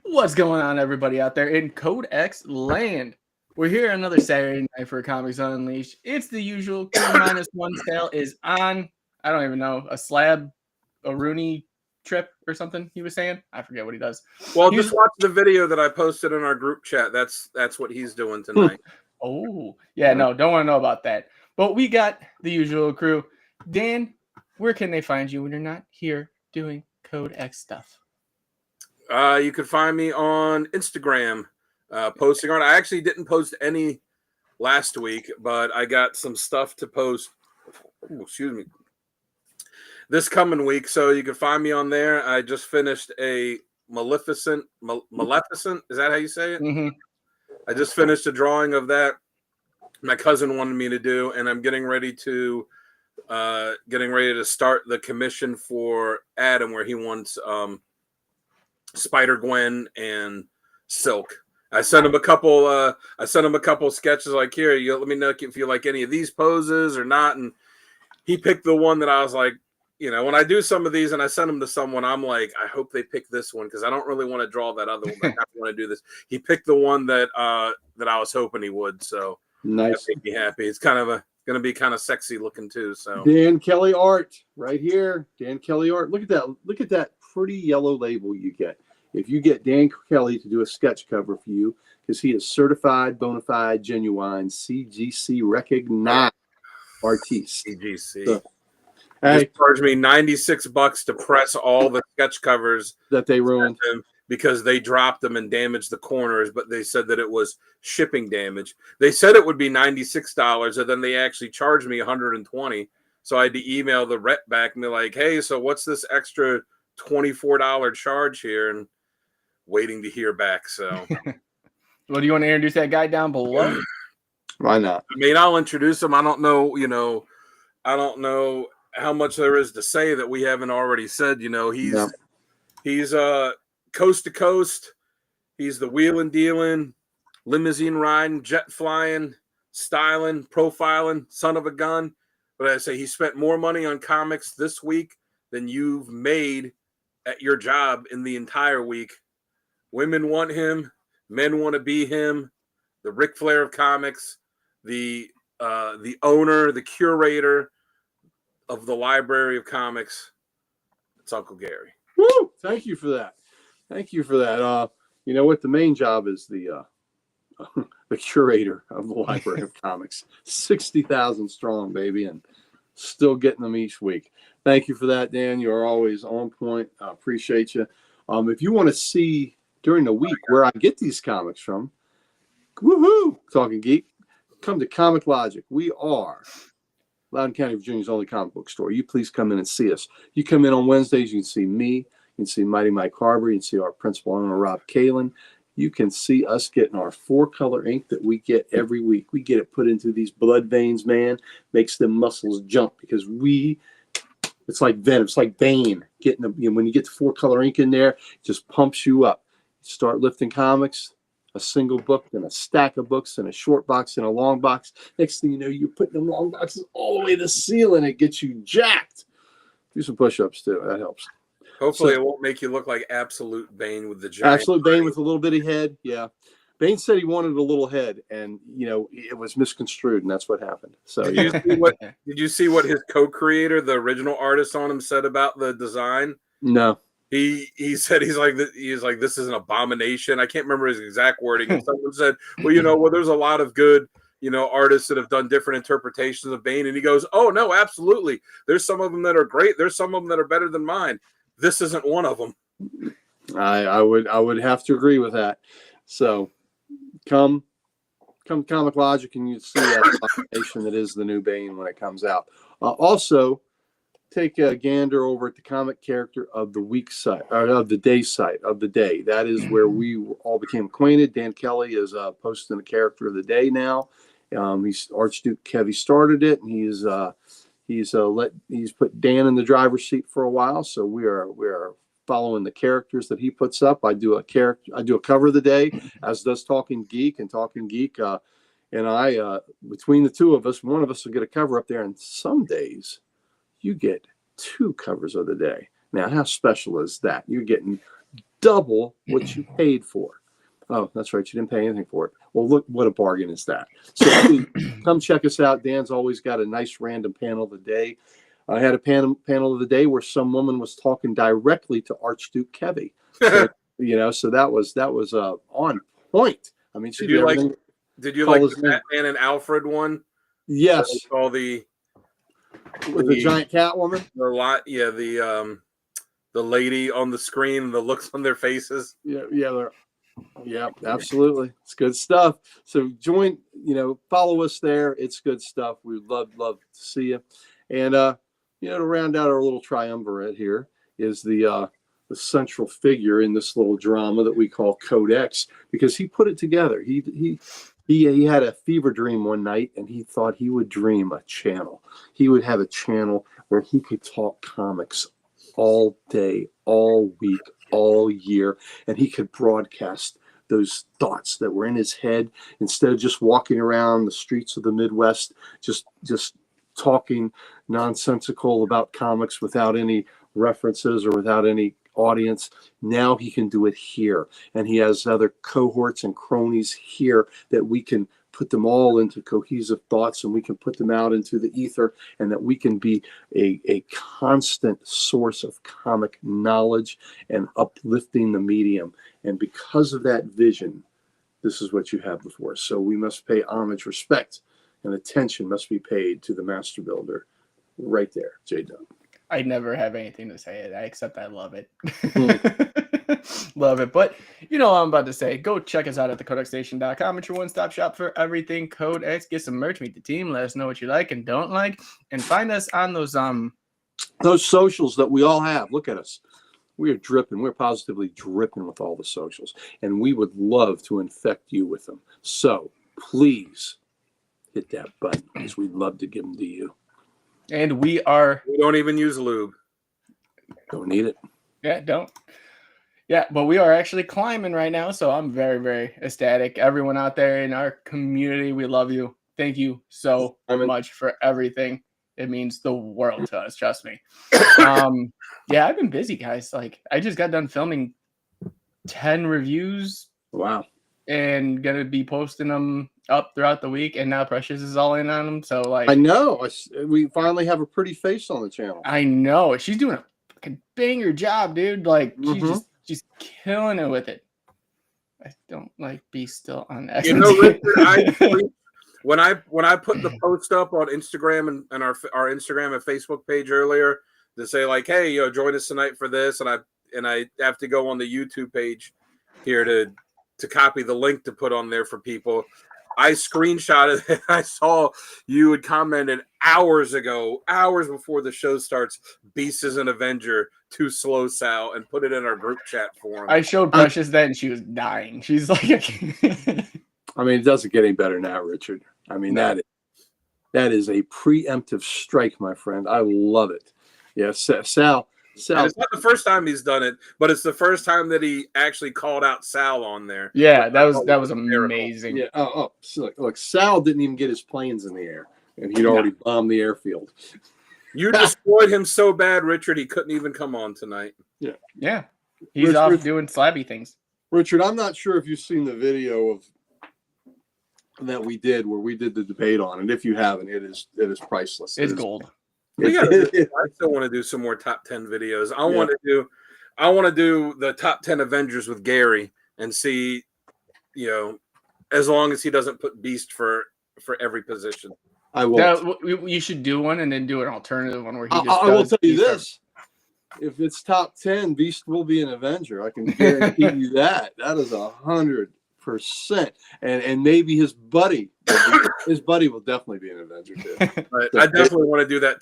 What's going on, everybody out there in Code X land? We're here another Saturday night for Comics Unleashed. It's the usual. Q-1 sale is on. I don't even know, a Slab, a Rooney trip or something he was saying. I forget what he does. Well, just watch the video that I posted in our group chat. That's what he's doing tonight. Oh, yeah, no, don't want to know about that. But we got the usual crew. Dan, where can they find you when you're not here doing Code X stuff? You can find me on Instagram, posting on. I actually didn't post any last week, but I got some stuff to post. Excuse me. This coming week, so you can find me on there. I just finished a Maleficent. Is that how you say it? Mm-hmm. I just finished a drawing of that. My cousin wanted me to do, and I'm getting ready to start the commission for Adam, where he wants Spider-Gwen and Silk. I sent him a couple sketches like, here, let me know if you like any of these poses or not. And he picked the one that I was like, when I do some of these and I send them to someone, I'm like, I hope they pick this one because I don't really want to draw that other one. I want to do this. He picked the one that I was hoping he would. So nice. That made me happy. It's kind of going to be kind of sexy looking too. So Dan Kelly art right here. Dan Kelly art. Look at that. Look at that pretty yellow label you get. If you get Dan Kelly to do a sketch cover for you, because he is certified, bona fide, genuine, CGC recognized artiste. CGC. So, they charged me $96 to press all the sketch covers that they ruined because they dropped them and damaged the corners, but they said that it was shipping damage. They said it would be $96, and then they actually charged me $120. So I had to email the rep back and be like, hey, so what's this extra $24 charge here? And waiting to hear back. So well, do you want to introduce that guy down below? Why not? I mean, I'll introduce him. I don't know how much there is to say that we haven't already said. He's coast to coast. He's the wheeling, dealing, limousine riding, jet flying, styling, profiling, son of a gun. But I say he spent more money on comics this week than you've made at your job in the entire week. Women want him. Men want to be him. The Ric Flair of comics. The owner, the curator of the Library of Comics. It's Uncle Gary. Woo! Thank you for that. Thank you for that. You know what? The main job is the curator of the Library of Comics. 60,000 strong, baby, and still getting them each week. Thank you for that, Dan. You are always on point. I appreciate you. If you want to see during the week where I get these comics from, woohoo! Talking Geek, come to Comic Logic. We are Loudoun County, Virginia's only comic book store. You please come in and see us. You come in on Wednesdays, you can see me. You can see Mighty Mike Harbour. You can see our principal owner, Rob Kalin. You can see us getting our 4-color ink that we get every week. We get it put into these blood veins, man. Makes them muscles jump because it's like venom. It's like Bane. Getting them, when you get the 4-color ink in there, it just pumps you up. You start lifting comics, a single book, then a stack of books, and a short box and a long box. Next thing you know, you're putting them long boxes all the way to the ceiling. It gets you jacked. Do some push-ups too. That helps. Hopefully, it won't make you look like Absolute Bane with the giant. Absolute Bane with a little bitty head. Yeah. Bane said he wanted a little head, and it was misconstrued, and that's what happened. So did you see what his co-creator, the original artist on him, said about the design? No. He said he's like this is an abomination. I can't remember his exact wording. And someone said, well, there's a lot of good artists that have done different interpretations of Bane, and he goes, oh no, absolutely. There's some of them that are great. There's some of them that are better than mine. This isn't one of them. I would have to agree with that. So come Comic Logic and you see that abomination that is the new Bane when it comes out. Also, take a gander over at the comic character of the week site, or of the day site of the day. That is where we all became acquainted. Dan Kelly is posting the character of the day now. He's Archduke Kevy started it, and he's put Dan in the driver's seat for a while. So we are following the characters that he puts up. I do a cover of the day, as does Talking Geek, and Talking Geek and I between the two of us, one of us will get a cover up there, and some days you get 2 covers of the day. Now, how special is that? You're getting double what you paid for. Oh, that's right. You didn't pay anything for it. Well, look, what a bargain is that. So please, come check us out. Dan's always got a nice random panel of the day. I had a panel of the day where some woman was talking directly to Archduke Kevy. So, so that was on point. I mean, did you like the Batman and Alfred one? Yes. All the giant cat woman. The lady on the screen, the looks on their faces. Yeah, absolutely. It's good stuff. So follow us there. It's good stuff. We'd love to see you. And to round out our little triumvirate here is the central figure in this little drama that we call Code X, because he put it together. He had a fever dream one night, and he thought he would dream a channel. He would have a channel where he could talk comics all day, all week, all year, and he could broadcast those thoughts that were in his head instead of just walking around the streets of the Midwest, just talking nonsensical about comics without any references or without any audience. Now he can do it here, and he has other cohorts and cronies here that we can put them all into cohesive thoughts, and we can put them out into the ether, and that we can be a constant source of comic knowledge and uplifting the medium. And because of that vision, this is what you have before us. So we must pay homage, respect, and attention must be paid to the master builder right there, J-Dub. I never have anything to say, except I love it. Love it. But you know what I'm about to say. Go check us out at thecodexstation.com. It's your one-stop shop for everything Code X. Get some merch, meet the team, let us know what you like and don't like, and find us on those socials that we all have. Look at us. We are dripping. We're positively dripping with all the socials, and we would love to infect you with them. So please hit that button, because we'd love to give them to you. And we don't even use lube. Don't need it. Yeah, don't. Yeah, but we are actually climbing right now, so I'm very, very ecstatic. Everyone out there in our community, we love you. Thank you so much for everything. It means the world to us, trust me. Yeah, I've been busy, guys. Like, I just got done filming 10 reviews. Wow. And gonna be posting them up throughout the week, and now Precious is all in on them. So, like, I know we finally have a pretty face on the channel. I know she's doing a fucking banger job, dude. Like, she's killing it with it. I don't like be still on X. Richard, when I put the post up on Instagram and our Instagram and Facebook page earlier to say, like, hey, join us tonight for this, and I have to go on the YouTube page here to copy the link to put on there for people. I screenshotted it. I saw you had commented hours before the show starts, Beast is an Avenger, too slow, Sal, and put it in our group chat forum. I showed Precious that, and she was dying. She's like, I mean, it doesn't get any better now, Richard. I mean, that is a preemptive strike, my friend. I love it. Yes, Sal. And it's not the first time he's done it, but it's the first time that he actually called out Sal on there. Yeah, that was amazing. Yeah. So look, Sal didn't even get his planes in the air, and he'd already bombed the airfield. You destroyed him so bad, Richard, he couldn't even come on tonight. Yeah. He's off doing slabby things. Richard, I'm not sure if you've seen the video that we did where we did the debate on it. If you haven't, it is priceless. It's gold. I still want to do some more top 10 videos. I want to do the top 10 Avengers with Gary and see, as long as he doesn't put Beast for every position. I will. You should do one and then do an alternative one where he just. I will tell you this: if it's top 10, Beast will be an Avenger. I can guarantee you that. That is 100%. And maybe his buddy will definitely be an Avenger too. I definitely want to do that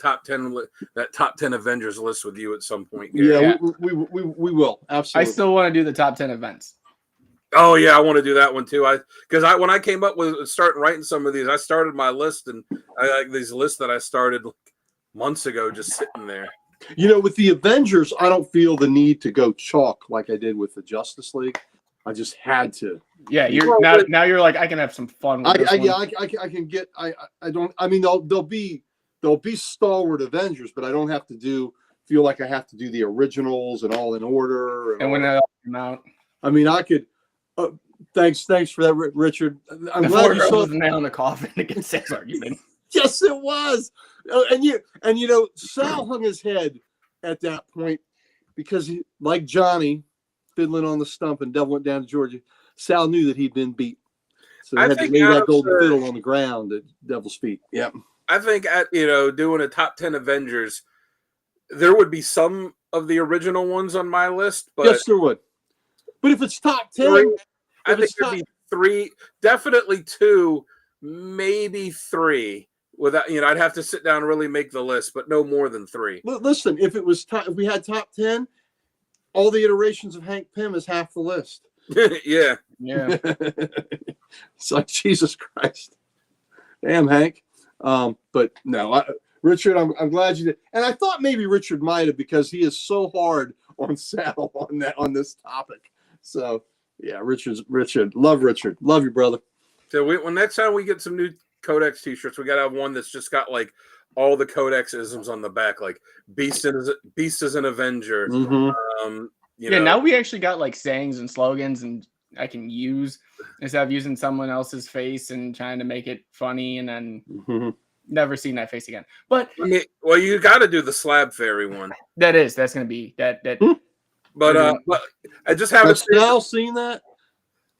top 10 Avengers list with you at some point. Yeah. We will absolutely. I still want to do the top 10 events. Oh yeah, I want to do that one too. When I came up with starting writing some of these, I started my list, and I like these lists that I started months ago just sitting there. With the Avengers, I don't feel the need to go chalk like I did with the Justice League. I just had to. Yeah, you're like, I can have some fun with this one. I can get. I don't. I mean, there'll be stalwart Avengers, but I don't have to do feel like I have to do the originals and all in order. And when that all came out, I mean, I could. Thanks for that, Richard. I'm the glad four you girls saw. was the nail in the coffin against Sal's argument. Yes, it was. And you know, Sal hung his head at that point because he, like Johnny, fiddling on the stump and Devil went down to Georgia. Sal knew that he'd been beat, so he had to lay that golden fiddle on the ground at Devil's feet. Yep. I think at doing a top 10 Avengers, there would be some of the original ones on my list, but yes, there would. But if it's top 10, I think there'd be 3, definitely 2, maybe 3. Without I'd have to sit down and really make the list, but no more than 3. Listen, if we had top 10, all the iterations of Hank Pym is half the list. Yeah. It's like Jesus Christ. Damn, Hank. But no, Richard, I'm glad you did. And I thought maybe Richard might have, because he is so hard on Sal on this topic. So yeah, Richard, love you, brother. So when next time we get some new Codex t-shirts, we gotta have one that's just got like all the Codex isms on the back, like Beast is an Avenger. Mm-hmm. Now we actually got like sayings and slogans, and I can use instead of using someone else's face and trying to make it funny, and then never seen that face again. But well, you got to do the Slab Fairy one. That's gonna be that. But I just haven't seen that.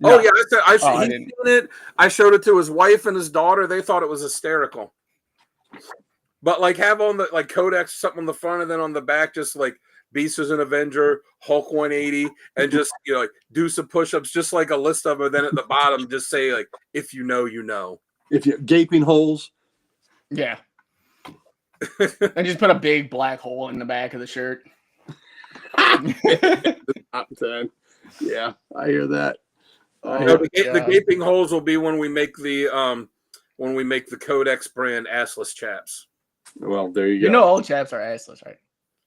No. Oh yeah, he's seen it. I showed it to his wife and his daughter. They thought it was hysterical. But like have on the like Codex something on the front, and then on the back just like Beast is an Avenger, Hulk 180, and just like do some push-ups, just like a list of them. Then at the bottom, just say like, if you know, you know. If you gaping holes. Yeah. And just put a big black hole in the back of the shirt. Top 10. Yeah, I hear that. The gaping holes will be when we make the Codex brand assless chaps. Well, there you go. You know all chaps are assless, right?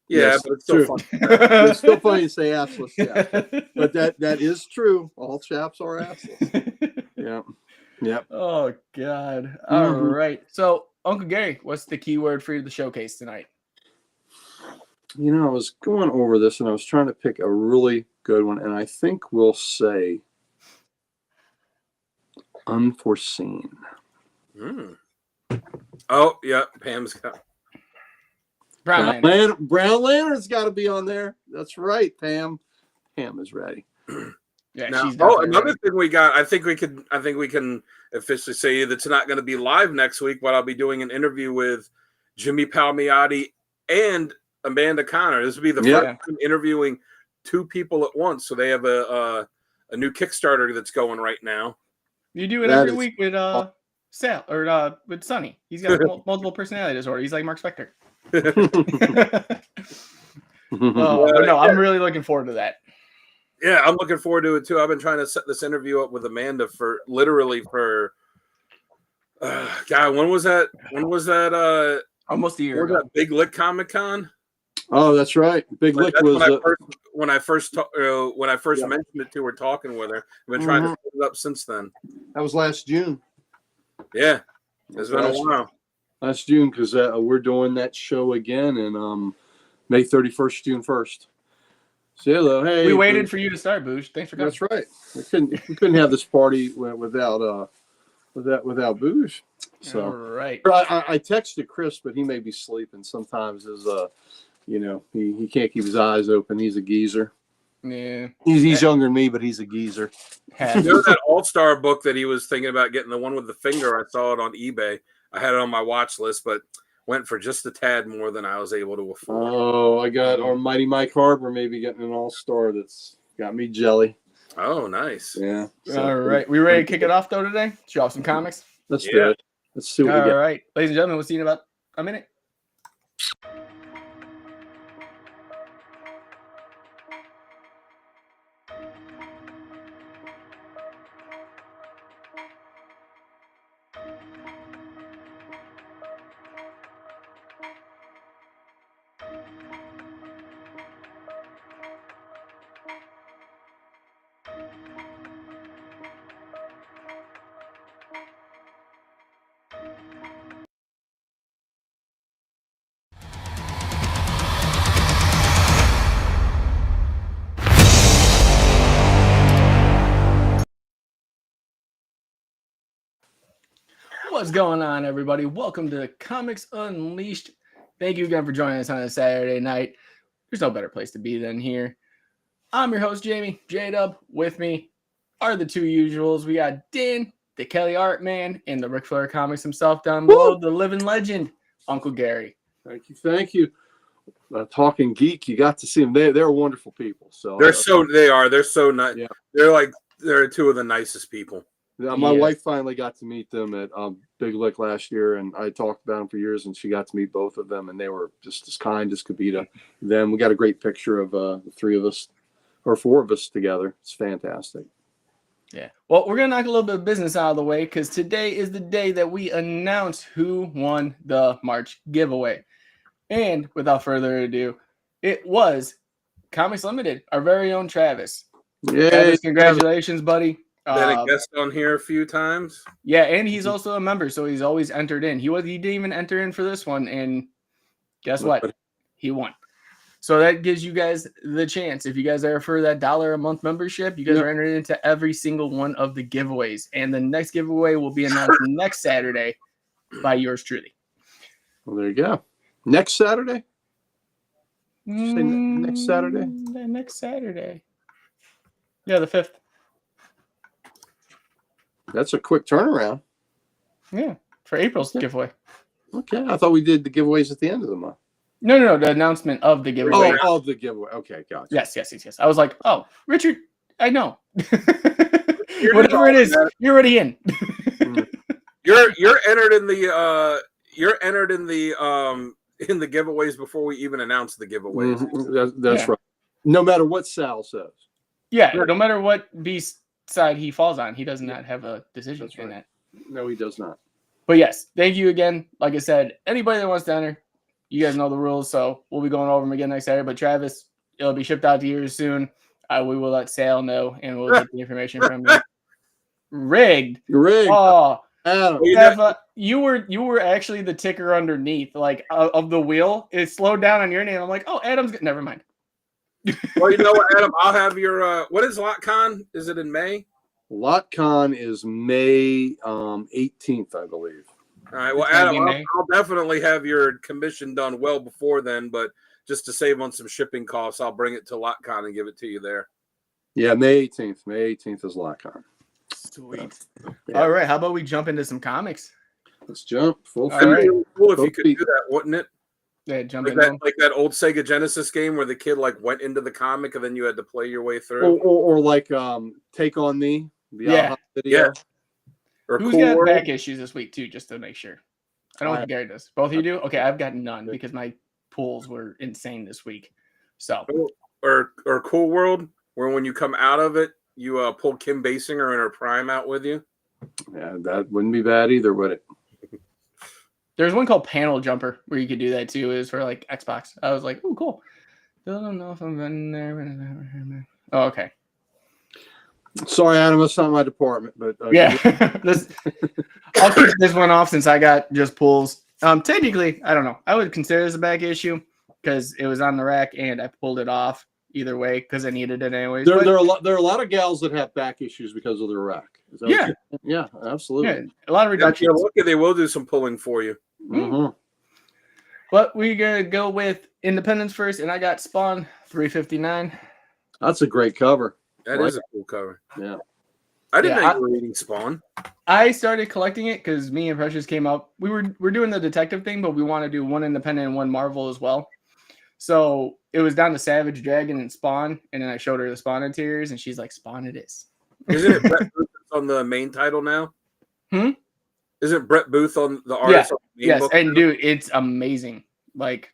Yeah, yes, but it's still funny. It's still funny to say assless chaps. But that is true. All chaps are assless. Yeah. Yep. Oh God. All right. So Uncle Gary, what's the keyword for the showcase tonight? You know, I was going over this and I was trying to pick a really good one, and I think we'll say unforeseen. Oh, yeah, Pam's got Brown Lantern's got to be on there. That's right, Pam. Pam is ready. Yeah. Now, she's another thing we got. I think we can officially say that's not going to be live next week, but I'll be doing an interview with Jimmy Palmiotti and Amanda Connor. This will be the first time interviewing 2 people at once. So they have a new Kickstarter that's going right now. You do it every week with Sal or with Sonny. He's got multiple personality disorder. He's like Mark Spector. I'm really looking forward to that. Yeah, I'm looking forward to it too. I've been trying to set this interview up with Amanda for God, when was that? Almost a year ago. That Big Lick Comic Con? Oh, that's right. Big Lick was when I first mentioned it to her, talking with her. I've been trying to set it up since then. That was last June. Yeah, it's been a while. Last June, because we're doing that show again in May 31st, June 1st. So hello, hey. We waited for you to start, Boosh. Thanks for coming. That's right. We couldn't have this party without Boosh. So all right. I texted Chris, but he may be sleeping. Sometimes he can't keep his eyes open. He's a geezer. Yeah. He's younger than me, but he's a geezer. You know that All-Star book that he was thinking about getting, the one with the finger? I saw it on eBay. I had it on my watch list, but went for just a tad more than I was able to afford. Oh, I got our Mighty Mike Harbor maybe getting an All-Star that's got me jelly. Oh, nice. Yeah. All right. We ready to kick it off, though, today? Show off some comics? Let's do it. Let's see what we get. All right. Ladies and gentlemen, we'll see you in about a minute. What's going on, everybody? Welcome to Comics Unleashed. Thank you again for joining us on a Saturday night. There's no better place to be than here. I'm your host, Jamie, J-Dub. With me are the two usuals. We got Dan, the Kelly Art Man, and the Ric Flair Comics himself down below, the living legend, Uncle Gary. Thank you. Thank you. Talking Geek, you got to see them. They're wonderful people. So They're so nice. Yeah. They're two of the nicest people. My wife finally got to meet them at Big Lick last year, and I talked about them for years, and she got to meet both of them, and they were just as kind as could be to them. We got a great picture of the three of us, or four of us together. It's fantastic. Yeah. Well, we're going to knock a little bit of business out of the way because today is the day that we announce who won the March giveaway. And without further ado, it was Comics Limited, our very own Travis. Yay. Travis, congratulations, buddy. Been a guest on here a few times. Yeah, and he's also a member, so he's always entered in. He didn't even enter in for this one, and guess what? He won. So that gives you guys the chance. If you guys are for that $1 a month membership, you guys are entered into every single one of the giveaways. And the next giveaway will be announced next Saturday by yours truly. Well, there you go. Next Saturday? Next Saturday? Next Saturday. Yeah, the 5th. That's a quick turnaround. Yeah, for April's giveaway. Okay, I thought we did the giveaways at the end of the month. No, the announcement of the giveaway. Oh, of the giveaway. Okay, gotcha. Yes. I was like, oh, Richard, I know. Whatever it is, you're already in. You're entered in the in the giveaways before we even announce the giveaways. Mm-hmm. That's right. No matter what Sal says. Yeah, no matter what B side he falls on, he does not have a decision in that. No, he does not. But yes, thank you again. Like I said, anybody that wants to enter, you guys know the rules, so we'll be going over them again next Saturday. But Travis, it'll be shipped out to you soon. We will let Sal know, and we'll get the information from you. Rigged. Oh, Adam. You were actually the ticker underneath, like of the wheel. It slowed down on your name. I'm like, oh, Adam's. Never mind. Well, you know what, Adam? I'll have your. What is LotCon? Is it in May? LotCon is May 18th, I believe. All right. Well, Adam, I'll definitely have your commission done well before then, but just to save on some shipping costs, I'll bring it to LotCon and give it to you there. Yeah, May 18th. May 18th is LotCon. Sweet. Yeah. All right. How about we jump into some comics? Let's jump. Full It'd be really cool if you could do that, wouldn't it? Yeah, jump like in. Like that old Sega Genesis game where the kid like went into the comic and then you had to play your way through. Or like Take On Me. The video. Yeah. Or Who's got back issues this week too, just to make sure? I don't think Gary does. Both of you do? Okay, I've got none because my pulls were insane this week. So or Cool World, where when you come out of it, you pull Kim Basinger in her prime out with you. Yeah, that wouldn't be bad either, would it? There's one called Panel Jumper where you could do that too. It was for like Xbox. I was like, oh, cool. Don't know if I'm in there. Oh, okay. Sorry, Adam, that's not my department, but yeah, I'll keep this one off since I got just pulls. Technically, I don't know. I would consider this a back issue because it was on the rack and I pulled it off either way because I needed it anyways. There are a lot of gals that have back issues because of their rack. Yeah, absolutely. Yeah, a lot of reductions. If you're lucky, they will do some pulling for you. Mm-hmm. But we're gonna go with Independence first, and I got Spawn 359. That's a great cover. That is a cool cover. Yeah. I didn't know you were reading Spawn. I started collecting it because me and Precious came up. We're doing the detective thing, but we want to do one independent and one Marvel as well. So it was down to Savage, Dragon, and Spawn, and then I showed her the Spawn interiors, and she's like, "Spawn, it is." Isn't it Brett Booth on the main title now? Isn't Brett Booth on the artist? Yeah. Yes, and dude, it's amazing. Like,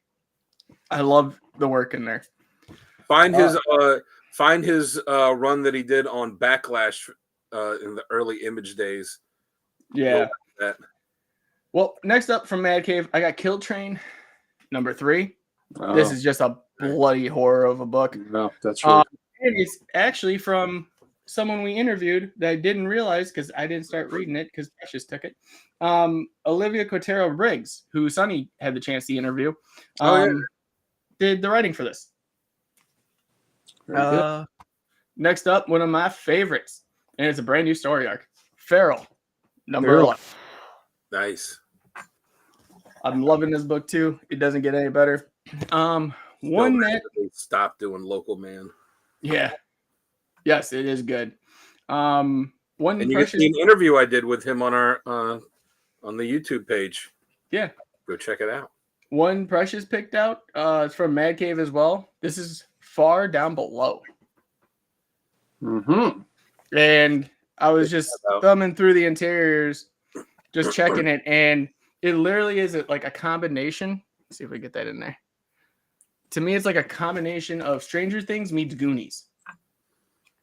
I love the work in there. Find his run that he did on Backlash in the early Image days. Yeah. Well, next up from Mad Cave, I got Kill Train number 3. This is just a bloody horror of a book. No, that's right. And it's actually from someone we interviewed that I didn't realize because I didn't start reading it because Precious took it. Olivia Cotero Briggs, who Sonny had the chance to interview, did the writing for this. Next up, one of my favorites, and it's a brand new story arc, Feral, number 11. Nice. I'm loving this book too. It doesn't get any better. One that stop doing Local Man. Yeah. Yes, it is good. One and you precious get the interview I did with him on our on the YouTube page. Yeah. Go check it out. One precious picked out. It's from Mad Cave as well. This is Far Down Below. Mm-hmm. And I was just thumbing through the interiors, just checking it, and it literally is like a combination. Let's see if we get that in there. To me, it's like a combination of Stranger Things meets Goonies.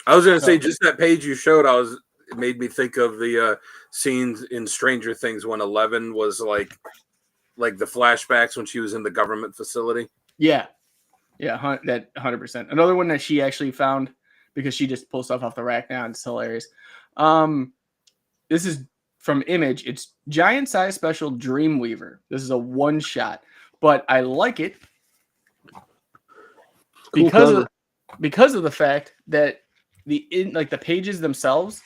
I was going to say, just that page you showed, it made me think of the scenes in Stranger Things when 11 was like the flashbacks when she was in the government facility. Yeah. Yeah, that 100%. Another one that she actually found because she just pulls stuff off the rack now. It's hilarious. This is from Image. It's Giant Size Special Dreamweaver. This is a one shot, but I like it because of the fact that the pages themselves,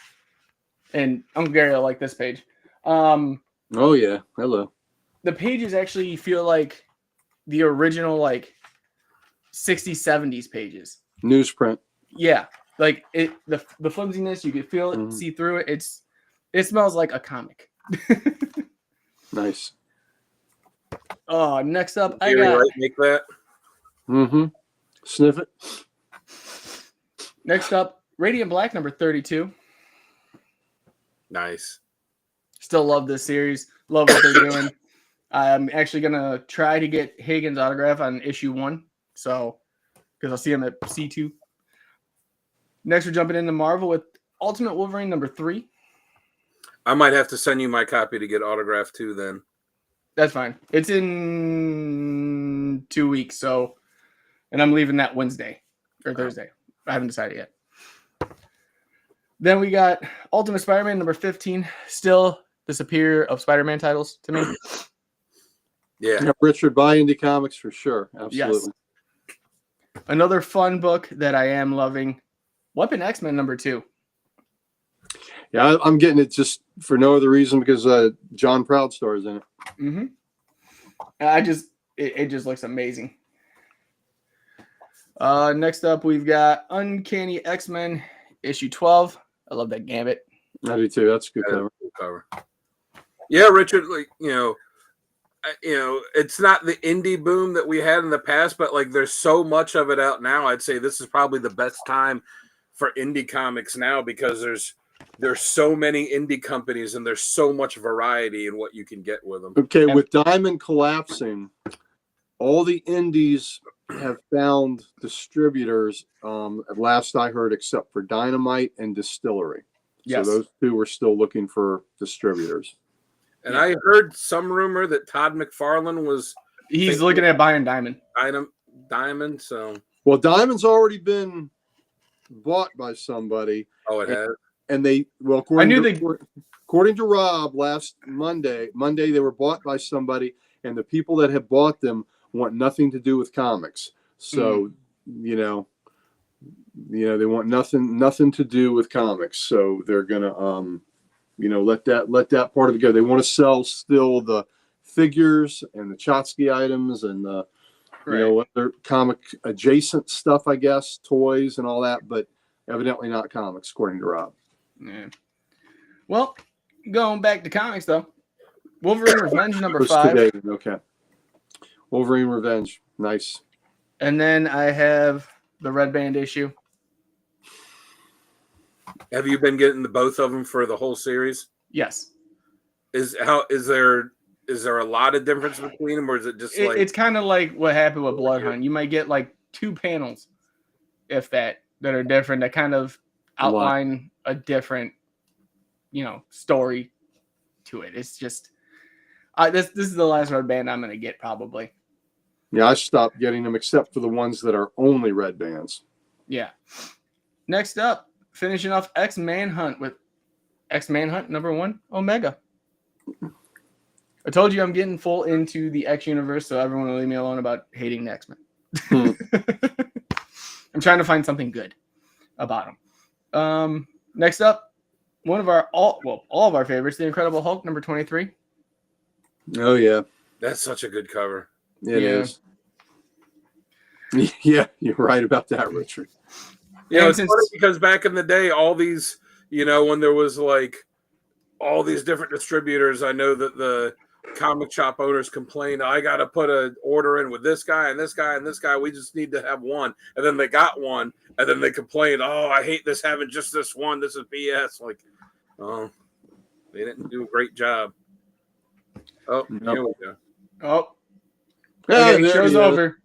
and Uncle Gary will like this page. Oh yeah, hello. The pages actually feel like the original 60s, 70s pages. Newsprint. Yeah, like the flimsiness, you can feel it, see through it. It smells like a comic. Nice. Oh, next up, I got make that. Mm-hmm. Sniff it. Next up, Radiant Black number 32. Nice. Still love this series. Love what they're doing. I'm actually gonna try to get Hagen's autograph on issue 1, so because I'll see him at C2. Next, we're jumping into Marvel with Ultimate Wolverine number 3. I might have to send you my copy to get autographed too. Then that's fine. It's in 2 weeks, and I'm leaving that Wednesday or Thursday. I haven't decided yet. Then we got Ultimate Spider-Man number 15. Still the superior of Spider-Man titles to me. Yeah, Richard, buy Indie Comics for sure. Absolutely. Yes. Another fun book that I am loving, Weapon X-Men number 2. Yeah, I'm getting it just for no other reason because John Proudstar is in it. Mm-hmm. It just looks amazing. Next up, we've got Uncanny X-Men issue 12. I love that Gambit. I do too. That's a good cover. Yeah, Richard, it's not the indie boom that we had in the past, but there's so much of it out now. I'd say this is probably the best time for indie comics now because there's so many indie companies and there's so much variety in what you can get with them. Okay, with Diamond collapsing, all the indies have found distributors, at last I heard, except for Dynamite and Distillery. Yes. So those two are still looking for distributors. And I heard some rumor that Todd McFarlane he's looking at buying Diamond. Diamond, so. Well, Diamond's already been bought by somebody. Oh, it has? And according to Rob, last Monday they were bought by somebody, and the people that have bought them want nothing to do with comics. So, they want nothing to do with comics. So they're gonna, let that part of it go. They want to sell still the figures and the Chotsky items and the, other comic adjacent stuff, I guess, toys and all that, but evidently not comics, according to Rob. Yeah. Well, going back to comics though, Wolverine Revenge number 5. Today. Okay. Wolverine Revenge, nice. And then I have the Red Band issue. Have you been getting both of them for the whole series? Yes. Is there a lot of difference between them, or is it just it's kind of like what happened with Blood Hunt? You might get 2 panels, if that are different, that kind of outline a different, story to it. It's just this is the last Red Band I'm gonna get probably. Yeah, I stopped getting them except for the ones that are only red bands. Yeah. Next up, finishing off X-Manhunt with X-Manhunt number 1 Omega. I told you I'm getting full into the X universe, so everyone will leave me alone about hating the X-Men. I'm trying to find something good about them. Next up, all of our favorites, The Incredible Hulk number 23. Oh yeah, That's such a good cover. it Yeah. is. Yeah, you're right about that, Richard. You know, And it's since- funny because back in the day, all these, you know, when there was like all these different distributors, I know that the comic shop owners complained, I got to put an order in with this guy and this guy and this guy. We just need to have one. And then they got one. And then they complained, oh, I hate this having just this one. This is BS. Like, oh, they didn't do a great job. Oh, Nope. here we go. Oh, Yeah, okay, there show's he is. over.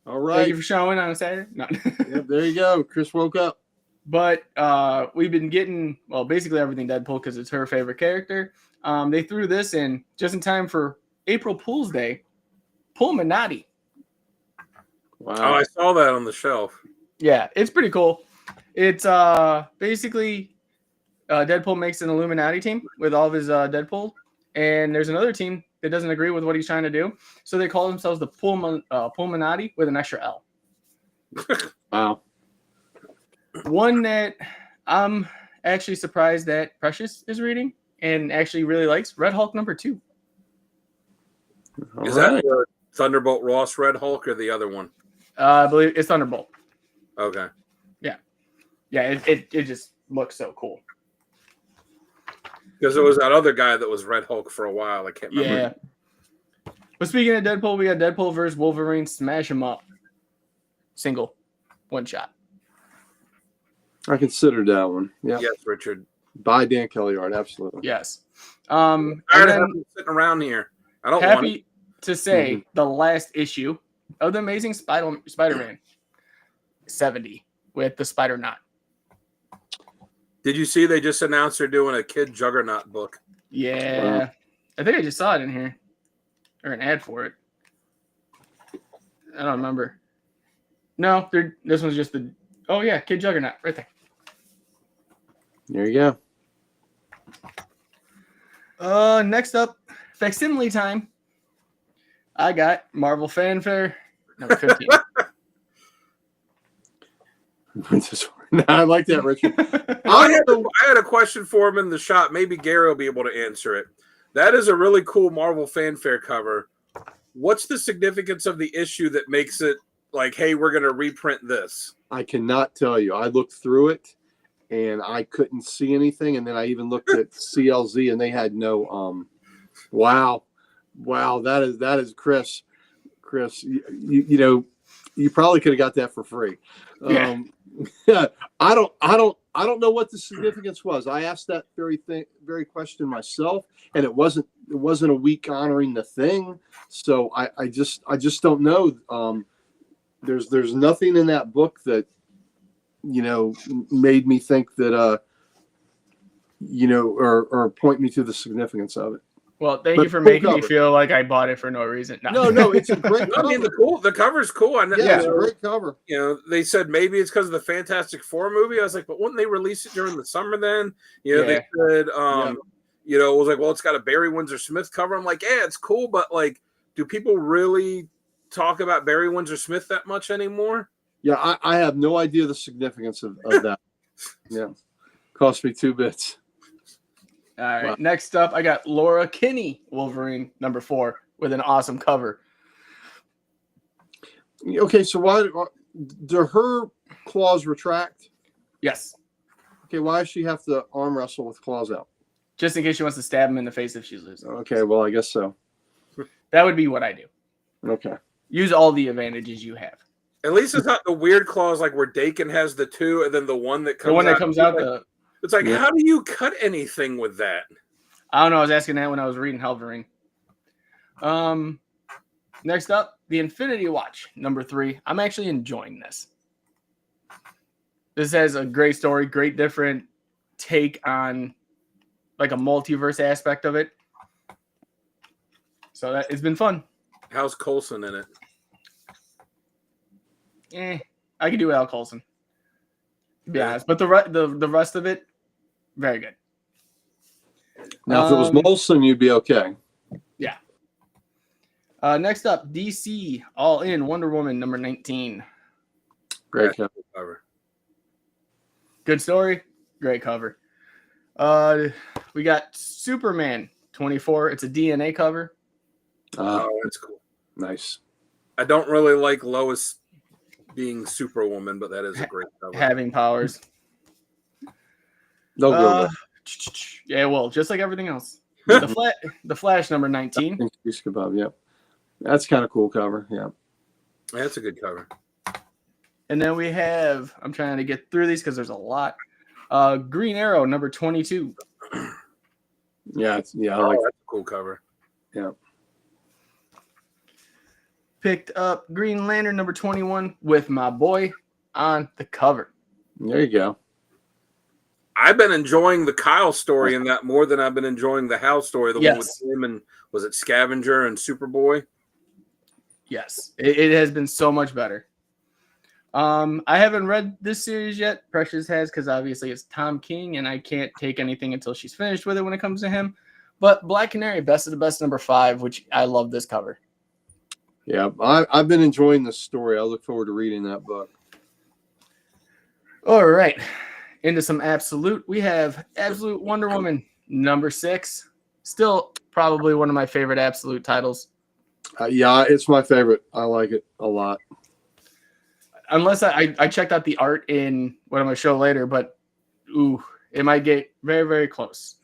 All Thank right. you for showing on a Saturday. No. Yep, there you go. Chris woke up. But we've been getting, well, basically everything Deadpool because it's her favorite character. They threw this in just in time for April Fool's Day. Pulminati. Wow. Oh, I saw that on the shelf. Yeah, it's pretty cool. It's basically Deadpool makes an Illuminati team with all of his Deadpool. And there's another team that doesn't agree with what he's trying to do. So they call themselves the Pulminati with an extra L. Wow. One that I'm actually surprised that Precious is reading and actually really likes, Red Hulk #2. All Is right. that the Thunderbolt Ross Red Hulk or the other one? I believe it's Thunderbolt. Okay. Yeah, it just looks so cool. Because there was that other guy that was Red Hulk for a while. I can't remember. Yeah. But speaking of Deadpool, we got Deadpool versus Wolverine Smash 'em Up. Single. One shot. I considered that one. Yeah. Yes, Richard. By Dan Kellyard, absolutely. Yes. Tired And of then having him sitting around here. I don't want it. happy to say the last issue of the Amazing Spider-Man 70 with the Spider Knot. Did you see they just announced they're doing a Kid Juggernaut book? Yeah. Wow. I think I just saw it in here. Or an ad for it. I don't remember. No, this one's just the... Oh, yeah, Kid Juggernaut. Right there. There you go. Next up, facsimile time. I got Marvel Fanfare number 15. I like that, Richard. I had a question for him in the shop. Maybe Gary will be able to answer it. That is a really cool Marvel Fanfare cover. What's the significance of the issue that makes it like, hey, we're going to reprint this? I cannot tell you. I looked through it and I couldn't see anything. And then I even looked at CLZ and they had no wow. That is Chris. You know, you probably could have got that for free. Yeah. I don't know what the significance was. I asked that very question myself, and it wasn't a week honoring the thing. So I just don't know. There's nothing in that book that, you know, made me think that you know, or point me to the significance of it. Well, thank But you for cool making me cover. feel like I bought it for no reason. No, it's a great I cover. mean, the cover's cool. I know, Yeah, it's you a know, great cover. you know, they said maybe it's because of the Fantastic Four movie. I was like, but wouldn't they release it during the summer then? You know, Yeah. they said, Yeah. you know, it was like, well, it's got a Barry Windsor Smith cover. I'm like, yeah, it's cool, but like, do people really talk about Barry Windsor Smith that much anymore? Yeah, I have no idea the significance of that. Yeah, cost me 2 bits. All right. Wow. Next up, I got Laura Kinney, Wolverine #4, with an awesome cover. Okay, so why do her claws retract? Yes. Okay, why does she have to arm wrestle with claws out? Just in case she wants to stab him in the face if she's losing. Okay, well, I guess so. That would be what I do. Okay. Use all the advantages you have. At least it's not the weird claws like where Dakin has the two and then the one that comes The one that out. comes out, It's like, Yeah. how do you cut anything with that? I don't know. I was asking that when I was reading Halvering. Next up, the Infinity Watch #3. I'm actually enjoying this. This has a great story, great different take on like a multiverse aspect of it. So it's been fun. How's Coulson in it? I could do Al Coulson, to be Yeah. honest. But the rest of it, very good. Now, if it was Molson, you'd be okay. Yeah. Next up, DC All In Wonder Woman #19. Great. Yeah. Cover. Good story, great cover. We got Superman 24. It's a DNA cover. Oh, that's cool. Nice. I don't really like Lois being Superwoman, but that is a great cover. Having powers. No go. Yeah, well, just like everything else. The Flash number 19. Kebab, yep. That's kind of cool cover. Yeah. That's a good cover. And then we have, I'm trying to get through these because there's a lot. Green Arrow number 22. Yeah, I Oh, like that's a cool cover. Yeah. Picked up Green Lantern number 21 with my boy on the cover. There you go. I've been enjoying the Kyle story in that more than I've been enjoying the Hal story. The one with him and was it Scavenger and Superboy? Yes, it has been so much better. I haven't read this series yet. Precious has, because obviously it's Tom King, and I can't take anything until she's finished with it when it comes to him. But Black Canary, Best of the Best number 5, which I love this cover. Yeah, I've been enjoying this story. I look forward to reading that book. All right, into some Absolute. We have Absolute Wonder Woman number 6. Still probably one of my favorite Absolute titles. Yeah, it's my favorite. I like it a lot. Unless I checked out the art in what I'm going to show later, but it might get very, very close.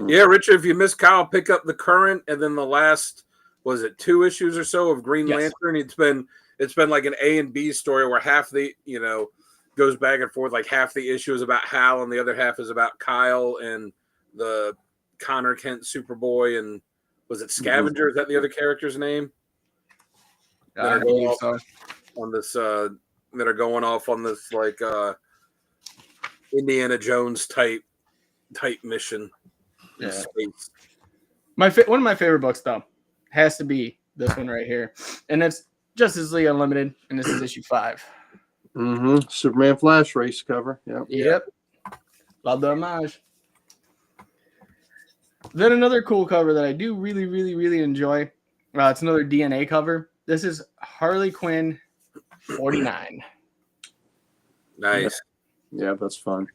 Yeah, Richard, if you missed Kyle, pick up the current and then the last, was it 2 issues or so of Green Lantern? It's been like an A and B story where half the, goes back and forth. Like half the issue is about Hal and the other half is about Kyle and the Connor Kent Superboy and was it Scavenger? Is that the other character's name? I believe so. On this that are going off on this like Indiana Jones type mission in space. One of my favorite books though has to be this one right here, and that's Justice League Unlimited, and this is issue 5. Superman Flash race cover. Yep. Love the homage. Then another cool cover that I do really, really, really enjoy. It's another DNA cover. This is Harley Quinn 49. Nice. Yeah, that's fun.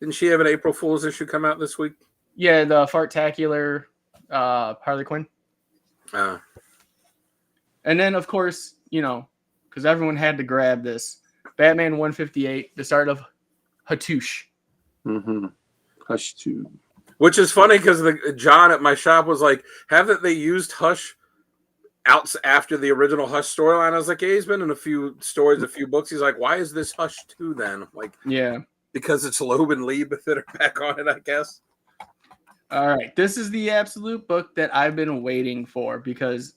Didn't she have an April Fool's issue come out this week? Yeah, the Fartacular Harley Quinn. And then, of course, because everyone had to grab this, Batman 158, the start of Hatoosh. Hush too. Which is funny because John at my shop was like, haven't they used Hush out after the original Hush storyline? I was like, yeah, he's been in a few stories, a few books. He's like, why is this Hush 2 then? I'm like, yeah, because it's Loeb and Lieb that are back on it, I guess. All right, this is the Absolute book that I've been waiting for because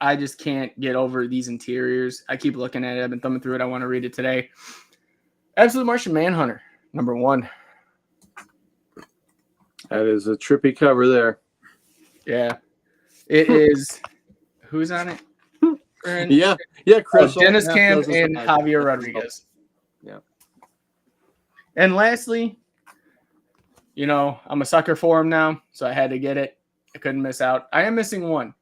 I just can't get over these interiors. I keep looking at it. I've been thumbing through it. I want to read it today. Absolute Martian Manhunter, number 1. That is a trippy cover there. Yeah, it is. Who's on it? Chris. Dennis Camp and Javier Rodriguez. Yeah. And lastly, I'm a sucker for him now, so I had to get it. I couldn't miss out. I am missing one,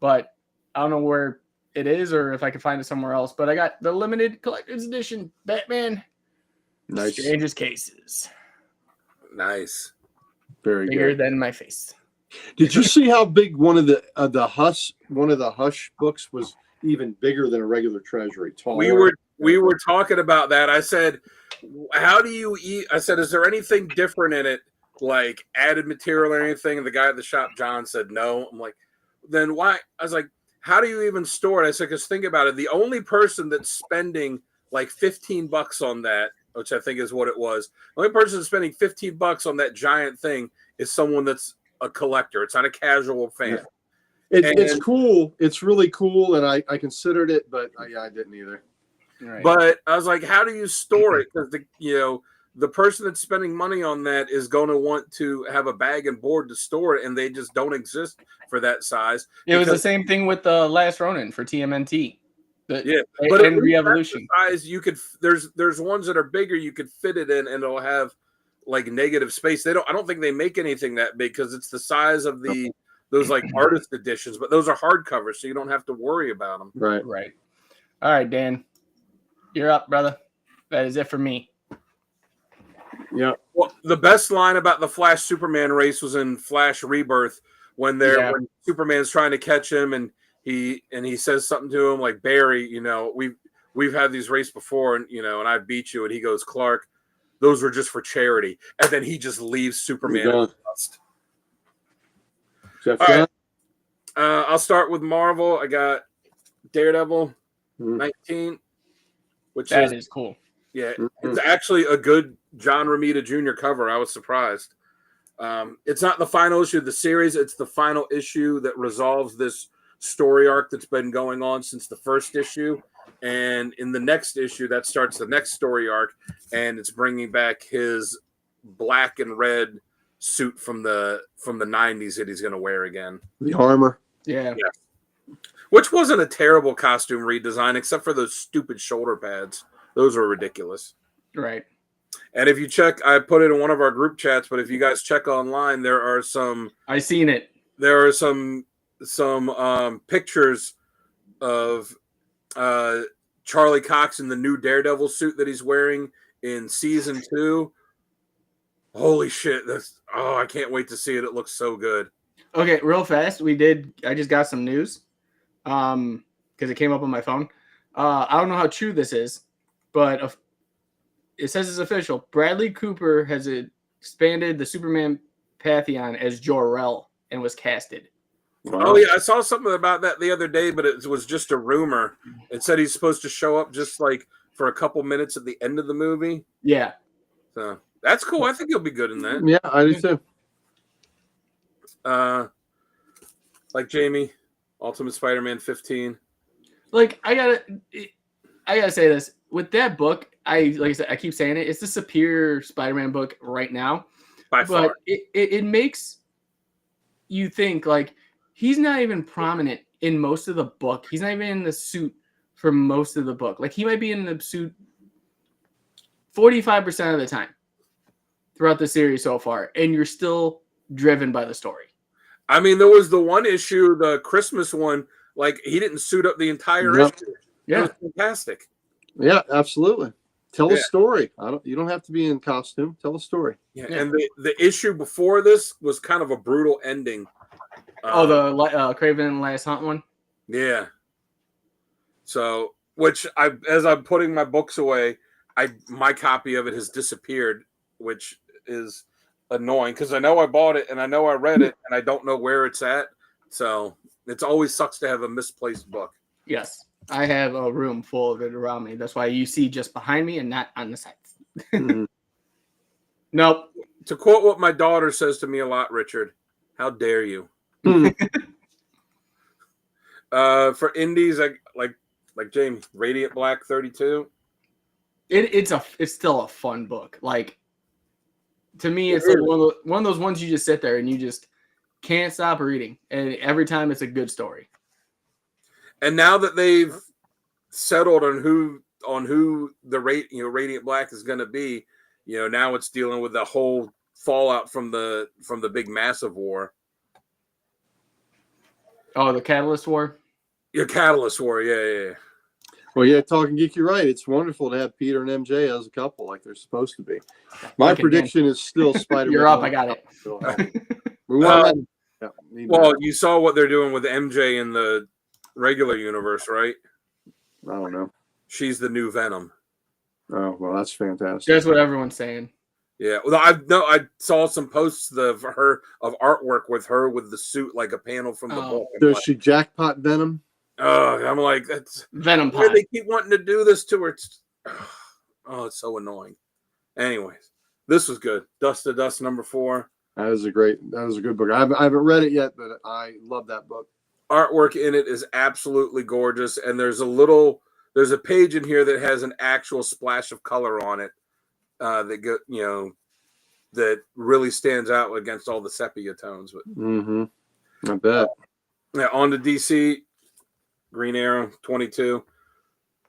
but I don't know where it is or if I can find it somewhere else. But I got the limited collector's edition Batman. Nice. Strangest Cases. Nice. Very Bigger good. than my face. Did you see how big one of the Hush books was? Even bigger than a regular Treasury. Taller. We were talking about that. I said, how do you eat? I said, is there anything different in it, like added material or anything? And the guy at the shop, John, said no. I'm like, then why? I was like, how do you even store it? I said, because think about it. The only person that's spending like $15 on that, which I think is what it was, the only person that's spending $15 on that giant thing is someone that's a collector. It's not a casual fan. Yeah. It's cool. It's really cool, and I considered it, but I didn't either. Right. But I was like, how do you store it? Because the person that's spending money on that is going to want to have a bag and board to store it, and they just don't exist for that size. It was the same thing with the Last Ronin for TMNT. But in Re-Evolution, size you could. There's ones that are bigger you could fit it in, and it'll have like negative space. I don't think they make anything that big because it's the size of those like artist editions, but those are hardcovers, so you don't have to worry about them. Right. All right, Dan, you're up, brother. That is it for me. Yeah. Well, the best line about the Flash Superman race was in Flash Rebirth, when Superman's trying to catch him and he says something to him like, Barry, we've had these races before and and I beat you, and he goes, Clark, those were just for charity, and then he just leaves Superman in the dust. Jeff, all right. I'll start with Marvel. I got Daredevil 19, which is cool. Yeah, it's actually a good John Romita Jr. cover. I was surprised. It's not the final issue of the series. It's the final issue that resolves this story arc that's been going on since the first issue. And in the next issue, that starts the next story arc, and it's bringing back his black and red suit from the 90s that he's going to wear again. The armor. Yeah. Which wasn't a terrible costume redesign, except for those stupid shoulder pads. Those were ridiculous. Right. And if you check, I put it in one of our group chats, but if you guys check online, there are some... I seen it. There are some pictures of Charlie Cox in the new Daredevil suit that he's wearing in season 2. Holy shit. I can't wait to see it. It looks so good. Okay, real fast. I just got some news because it came up on my phone. I don't know how true this is, but it says it's official. Bradley Cooper has expanded the Superman pantheon as Jor-El and was casted. Wow. Oh, yeah. I saw something about that the other day, but it was just a rumor. It said he's supposed to show up just like for a couple minutes at the end of the movie. Yeah. So that's cool. I think he'll be good in that. Yeah, I do too. Like Jamie, Ultimate Spider-Man 15. Like I gotta say this with that book. Like I said, I keep saying it. It's the superior Spider-Man book right now. By far. But it makes you think like he's not even prominent in most of the book. He's not even in the suit for most of the book. Like he might be in the suit 45% of the time throughout the series so far, and you're still driven by the story. I mean, there was the one issue, the Christmas one, like he didn't suit up the entire issue. Yeah, it was fantastic. Yeah, absolutely. Tell a story. You don't have to be in costume. Tell a story. Yeah. And the issue before this was kind of a brutal ending. The Craven Last Hunt one. Yeah. So, as I'm putting my books away, my copy of it has disappeared, which is annoying because I know I bought it and I know I read it and I don't know where it's at. So it always sucks to have a misplaced book. Yes. I have a room full of it around me. That's why you see just behind me and not on the sides. Nope. To quote what my daughter says to me a lot, Richard, how dare you? For indies, like Jamie, Radiant Black 32. It's still a fun book. Like to me, it's like one of those ones you just sit there and you just can't stop reading. And every time it's a good story. And now that they've settled on who the Radiant Black is going to be, now it's dealing with the whole fallout from the big massive war. Oh, the Catalyst War? Your Catalyst War, yeah. Well, yeah, Talking Geek, you're right. It's wonderful to have Peter and MJ as a couple like they're supposed to be. My prediction is still Spider-Man. You're up, I got it. Well, you saw what they're doing with MJ in the regular universe, right? I don't know. She's the new Venom. Oh, well, that's fantastic. That's what everyone's saying. Yeah, well, I saw some posts of artwork with her with the suit, like a panel from the book. Does she jackpot Venom? Oh, I'm like, that's Venom. Why they keep wanting to do this to her? It's so annoying. Anyways, this was good. Dust to Dust #4. That was a good book. I haven't read it yet, but I love that book. Artwork in it is absolutely gorgeous, and there's a page in here that has an actual splash of color on it that really stands out against all the sepia tones. But I bet. On to DC, Green Arrow 22.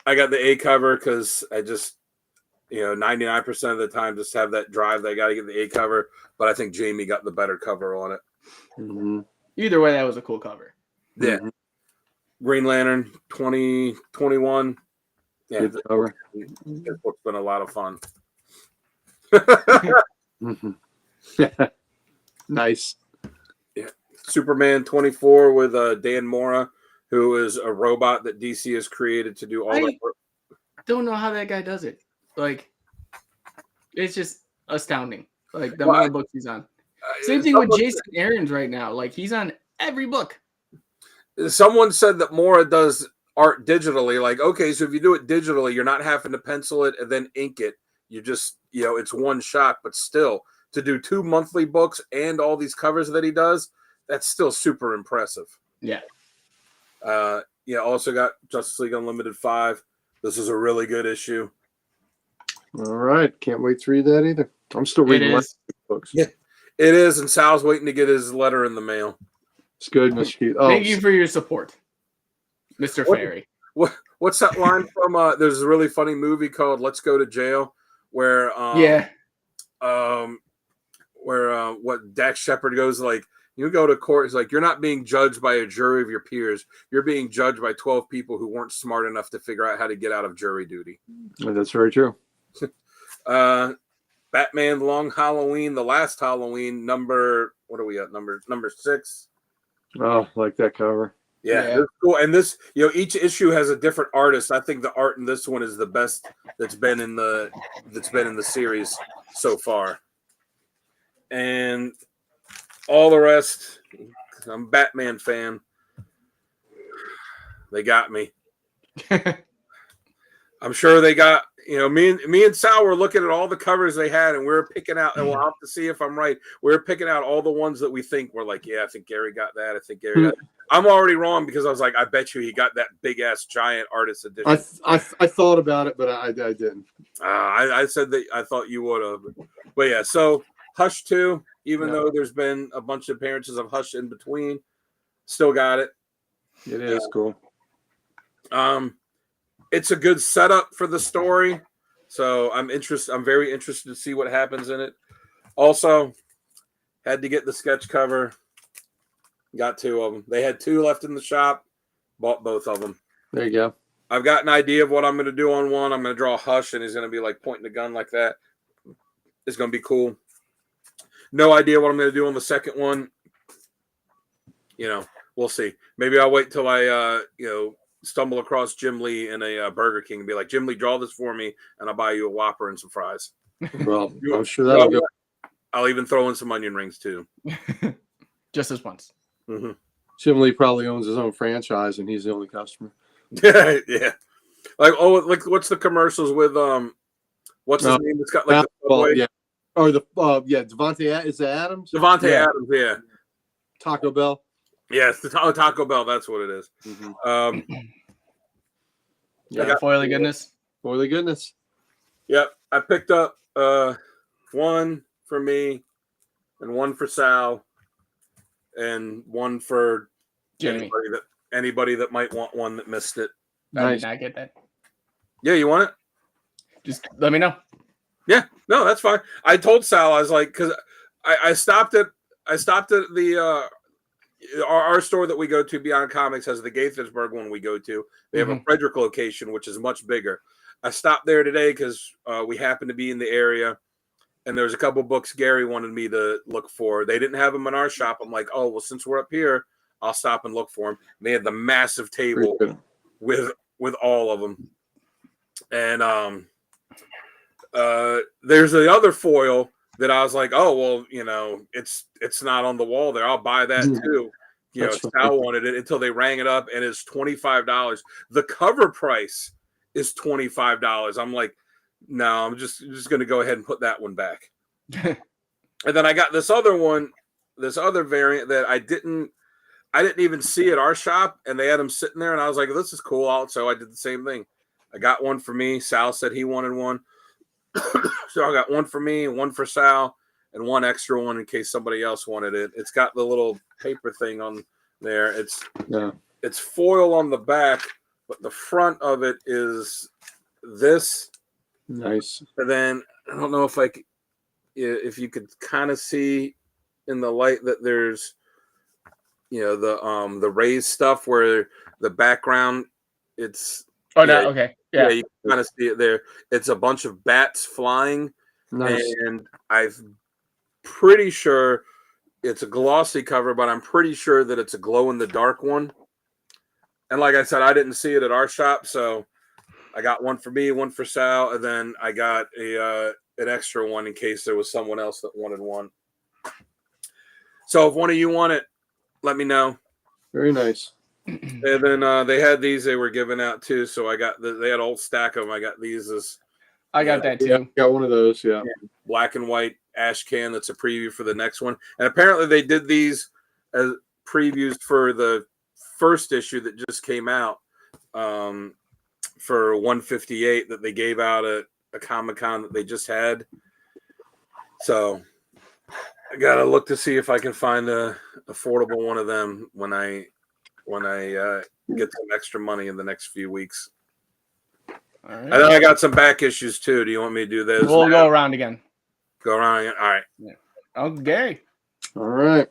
I got the A cover because I just 99% of the time just have that drive that I got to get the A cover, but I think Jamie got the better cover on it. Either way, that was a cool cover. Yeah. Green Lantern 2021. Yeah, this book's been a lot of fun. Nice. Yeah. Superman 24 with Dan Mora, who is a robot that DC has created to do all the work. Don't know how that guy does it. Like, it's just astounding. Like the amount of books he's on. Same thing with Jason Aaron's right now. Like, he's on every book. Someone said that Mora does art digitally. Like, okay, so if you do it digitally, you're not having to pencil it and then ink it. You just, it's one shot. But still, to do 2 monthly books and all these covers that he does, that's still super impressive. Yeah. Also got Justice League Unlimited 5. This is a really good issue. All right. Can't wait to read that either. I'm still reading books. Yeah, it is. And Sal's waiting to get his letter in the mail. It's good, Mr. Keith. Thank you for your support, Mr. Ferry. What's that line from? There's a really funny movie called Let's Go to Jail where what Dax Shepard goes like, you go to court, it's like, you're not being judged by a jury of your peers. You're being judged by 12 people who weren't smart enough to figure out how to get out of jury duty. That's very true. Batman Long Halloween, the last Halloween, number 6. Oh, like that cover. Yeah. That's cool. And this, each issue has a different artist. I think the art in this one is the best that's been in the series so far. And all the rest, I'm a Batman fan. They got me. I'm sure they got, me and Sal were looking at all the covers they had, and we were picking out, and we'll have to see if I'm right. We were picking out all the ones that we think were like, yeah, I think Gary got that. I think Gary got that. I'm already wrong because I was like, I bet you he got that big ass giant artist edition. I thought about it, but I didn't. I said that I thought you would have, but yeah. So Hush 2, even though there's been a bunch of appearances of Hush in between, still got it. It is cool. It's a good setup for the story, so I'm very interested to see what happens in it. Also, had to get the sketch cover. Got 2 of them. They had 2 left in the shop. Bought both of them. There you go. I've got an idea of what I'm going to do on one. I'm going to draw Hush, and he's going to be like pointing a gun like that. It's going to be cool. No idea what I'm going to do on the second one. We'll see. Maybe I'll wait till I, stumble across Jim Lee in a Burger King and be like, Jim Lee, draw this for me, and I'll buy you a Whopper and some fries. Well, I'm sure that'll go. I'll even throw in some onion rings too. Just this once. Mm-hmm. Jim Lee probably owns his own franchise, and he's the only customer. Yeah. Like what's the commercials with what's his name? It's got like yeah. Or Devontae is it Adams? Devontae Adams, yeah. Taco Bell. Yes, Taco Bell. That's what it is. Mm-hmm. Foily goodness. Foily goodness. Yep, I picked up 1 for me, and 1 for Sal, and 1 for Jimmy. Anybody that might want one that missed it. I did not get that. Yeah, you want it? Just let me know. Yeah, no, that's fine. I told Sal, I was like, because I stopped at the our store that we go to, Beyond Comics, has the Gaithersburg one we go to. They have a Frederick location, which is much bigger. I stopped there today because we happened to be in the area, and there's a couple books Gary wanted me to look for. They didn't have them in our shop. I'm like, oh, well, since we're up here, I'll stop and look for them. And they had the massive table with all of them. And there's the other foil that I was like, oh, well, it's not on the wall there. I'll buy that too. Sal wanted it until they rang it up, and it's $25. The cover price is $25. I'm like, no, I'm just going to go ahead and put that one back. And then I got this other one, this other variant that I didn't even see at our shop, and they had them sitting there, and I was like, this is cool. So I did the same thing. I got one for me. Sal said he wanted one. So I got one for me, 1 for Sal, and 1 extra one in case somebody else wanted it. It's got the little paper thing on there. It's foil on the back, but the front of it is this. Nice. And then I don't know if you could kind of see in the light that there's the raised stuff where the background it's okay. Yeah, you can kind of see it there. It's a bunch of bats flying. Nice. And I'm pretty sure It's a glossy cover, but I'm pretty sure that it's a glow in the dark one. And like I said, I didn't see it at our shop, so I got one for me, one for Sal, and then I got an extra one in case there was someone else that wanted one. So if one of you want it, let me know. Very nice. And then they had these they were giving out too, so I got they had a whole stack of them. I got these as I got that too. Yeah, got one of those. Yeah. black and white ash can. That's a preview for the next one. And apparently they did these as previews for the first issue that just came out for 158 that they gave out at a Comic-Con that they just had. So I gotta look to see if I can find a affordable one of them when I get some extra money in the next few weeks. All right. And then I got some back issues too. Do you want me to do this? We'll go around again. Go around again. All right. Yeah. Okay. All right.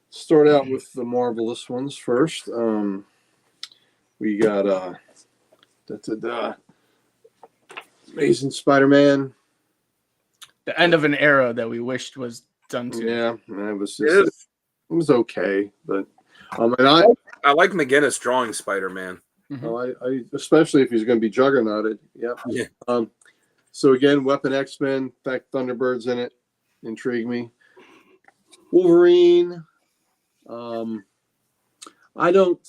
Start out with the marvelous ones first. We got Amazing Spider-Man. The end of an era that we wished was done to. Yeah, it was just it was okay, but and I like McGinnis drawing Spider-Man. Mm-hmm. I especially if he's going to be juggernauted. Yep. Yeah. So again, Weapon X-Men, in fact, Thunderbird's in it. Intrigue me. Wolverine. I don't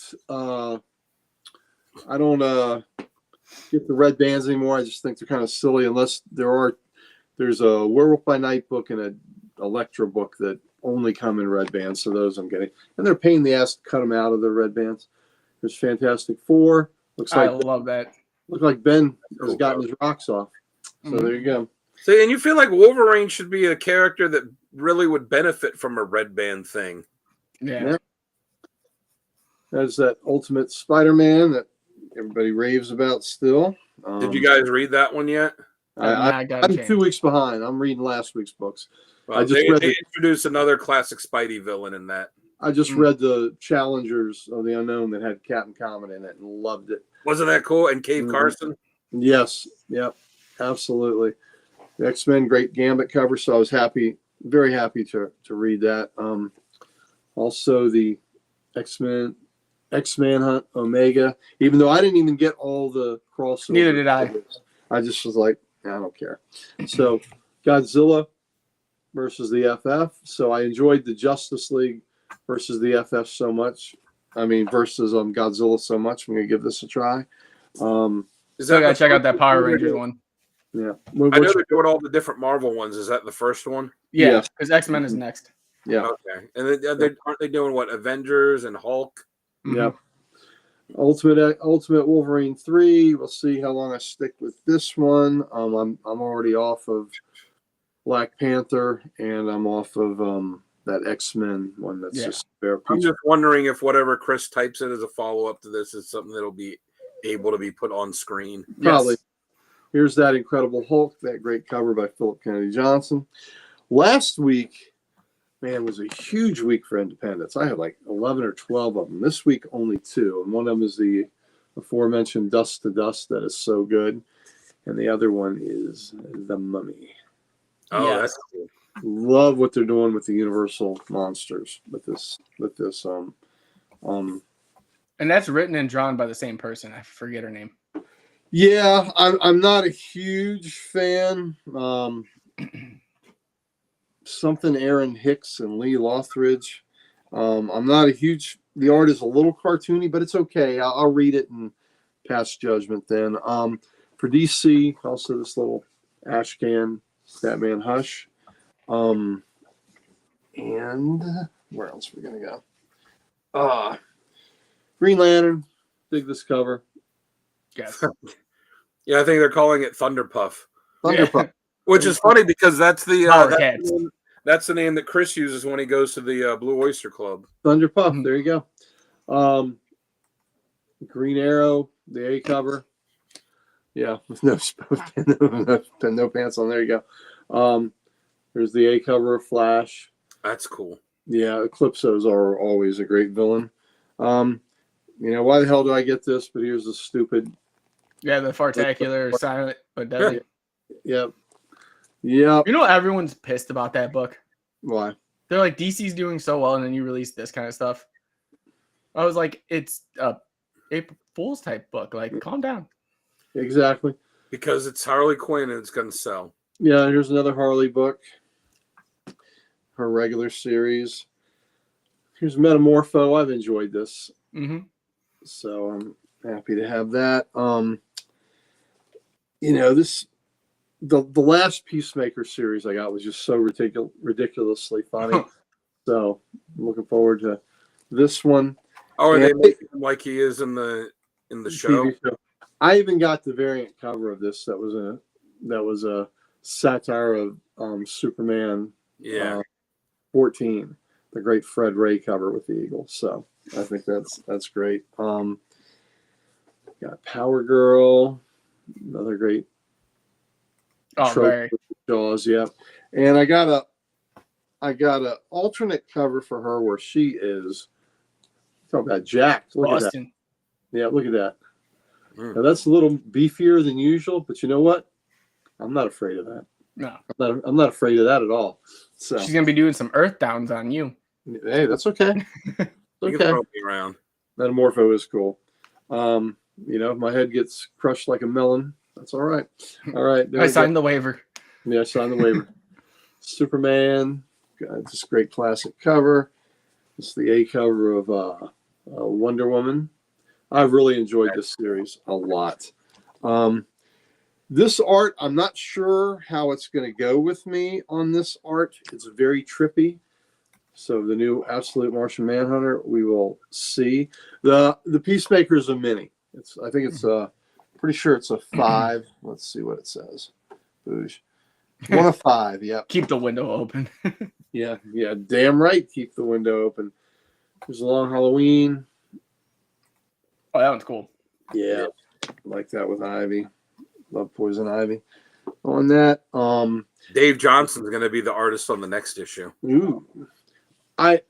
get the red bands anymore. I just think they're kind of silly unless there's a Werewolf by Night book and an Elektra book that only come in red bands. So those I'm getting, and they're a pain in the ass to cut them out of the red bands. There's Fantastic Four. I love that. Look like Ben has gotten his rocks off. So there you go. See, and you feel like Wolverine should be a character that really would benefit from a red band thing. Yeah. There's that Ultimate Spider-Man that everybody raves about still. Did you guys read that one yet? I'm 2 weeks behind. I'm reading last week's books. Well, they introduced another classic Spidey villain in that. I just read the Challengers of the Unknown that had Captain Comet in it and loved it. Wasn't that cool? And Cave Carson? Yes. Yep. Absolutely. The X-Men, great Gambit cover. So I was very happy to read that. Also the X-Men Hunt Omega, even though I didn't even get all the crossover. Neither did I. I just was like, I don't care. So Godzilla versus the FF. So I enjoyed the Justice League versus the FF so much. I mean, versus Godzilla so much. I'm going to give this a try. Still got to check out that Power Rangers one. Yeah. I know they're doing all the different Marvel ones. Is that the first one? Yeah, because X-Men is next. Yeah. Okay. And aren't they doing what? Avengers and Hulk? Yeah. Ultimate Wolverine 3. We'll see how long I stick with this one. I'm already off of Black Panther and I'm off of that X-Men one that's just bare. I'm just wondering if whatever Chris types in as a follow-up to this is something that'll be able to be put on screen. Probably. Yes. Here's that Incredible Hulk, that great cover by Philip Kennedy Johnson. Last week, man, was a huge week for independents. I had like 11 or 12 of them. This week, only 2. And one of them is the aforementioned Dust to Dust that is so good. And the other one is The Mummy. Oh, yes. That's cool. Love what they're doing with the Universal monsters with this. And that's written and drawn by the same person. I forget her name. Yeah, I'm not a huge fan. Something Aaron Hicks and Lee Lothridge. I'm not a huge. The art is a little cartoony, but it's okay. I'll read it and pass judgment then. For DC, also this little Ashcan Batman Hush. And where else are we gonna go? Green Lantern. Dig this cover. Yes. Yeah, I think they're calling it Thunderpuff. Thunderpuff. Which is funny because that's the That's the name that Chris uses when he goes to the Blue Oyster Club. Thunderpuff. There you go. Green Arrow, the A cover. Yeah, with no pants on. There you go. There's the A cover of Flash. That's cool. Yeah, Eclipsos are always a great villain. Why the hell do I get this? But here's the stupid. Yeah, the Fartacular, silent but deadly. Yep. You know everyone's pissed about that book? Why? They're like, DC's doing so well, and then you release this kind of stuff. I was like, it's a April Fool's type book. Like, calm down. Exactly. Because it's Harley Quinn and it's going to sell. Yeah, here's another Harley book. Her regular series. Here's Metamorpho. I've enjoyed this. Mm-hmm. So I'm happy to have that. You know, the last Peacemaker series I got was just so ridiculously funny. So I'm looking forward to this one. Oh, are And they making him like he is in the show? TV show. I even got the variant cover of this. That was a satire of Superman. Yeah. 14, the great Fred Ray cover with the eagle. So I think that's great. Got Power Girl, another great trope with Jaws. Yeah, and I got a alternate cover for her where she is. Talk about jacked. Look at that. Yeah, look at that. Now that's a little beefier than usual, but you know what? I'm not afraid of that. No, I'm not afraid of that at all. So she's gonna be doing some earth downs on you. Hey, that's okay. You can Okay. throw me around. Metamorpho is cool. You know, if my head gets crushed like a melon, that's all right. All right. I signed the waiver. Yeah, I signed the waiver. Superman, just great classic cover. It's the A cover of Wonder Woman. I've really enjoyed this series a lot. This art, I'm not sure how it's going to go with me on this art. It's very trippy. So the new Absolute Martian Manhunter, we will see. The Peacemaker is a mini. I think it's pretty sure it's a 5. Let's see what it says. Boosh. 1 of 5. Yep. Keep the window open. Yeah. Damn right. Keep the window open. There's a Long Halloween. Oh, that one's cool. Yeah. Like that with Ivy. Love Poison Ivy. On that. Dave Johnson's going to be the artist on the next issue. Ooh.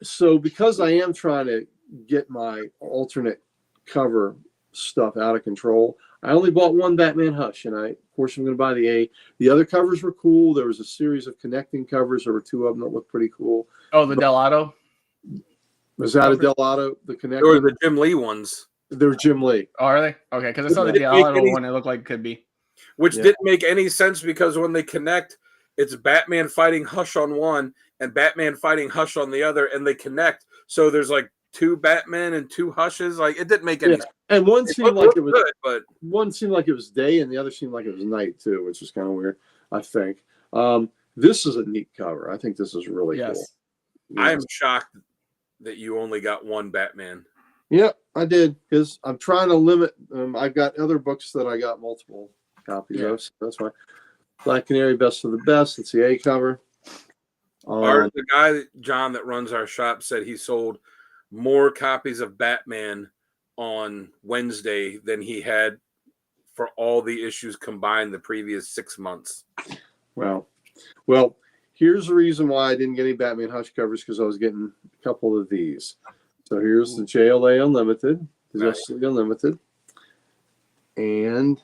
So because I am trying to get my alternate cover stuff out of control, I only bought one Batman Hush, and of course I'm going to buy the A. The other covers were cool. There was a series of connecting covers. There were 2 of them that looked pretty cool. Oh, the Delato? Was that a Delato? The connecting? Or the Jim Lee ones. They were Jim Lee. Oh, are they? Okay, because I saw the Didn't make Delato any- one. It looked like it could be. Which didn't make any sense because when they connect, it's Batman fighting Hush on one and Batman fighting Hush on the other, and they connect. So there's like 2 Batman and 2 Hushes. Like it didn't make any sense. And one seemed like it was good, but one seemed like it was day, and the other seemed like it was night too, which is kind of weird. I think this is a neat cover. I think this is really cool. Yeah. I am shocked that you only got 1 Batman. Yeah, I did because I'm trying to limit. I've got other books that I got multiple copies of. So that's why. Black Canary, Best of the Best. It's the A cover. The guy, John, that runs our shop said he sold more copies of Batman on Wednesday than he had for all the issues combined the previous 6 months. Well, here's the reason why I didn't get any Batman Hush covers, because I was getting a couple of these. So here's the JLA Unlimited, the Justice League Unlimited, and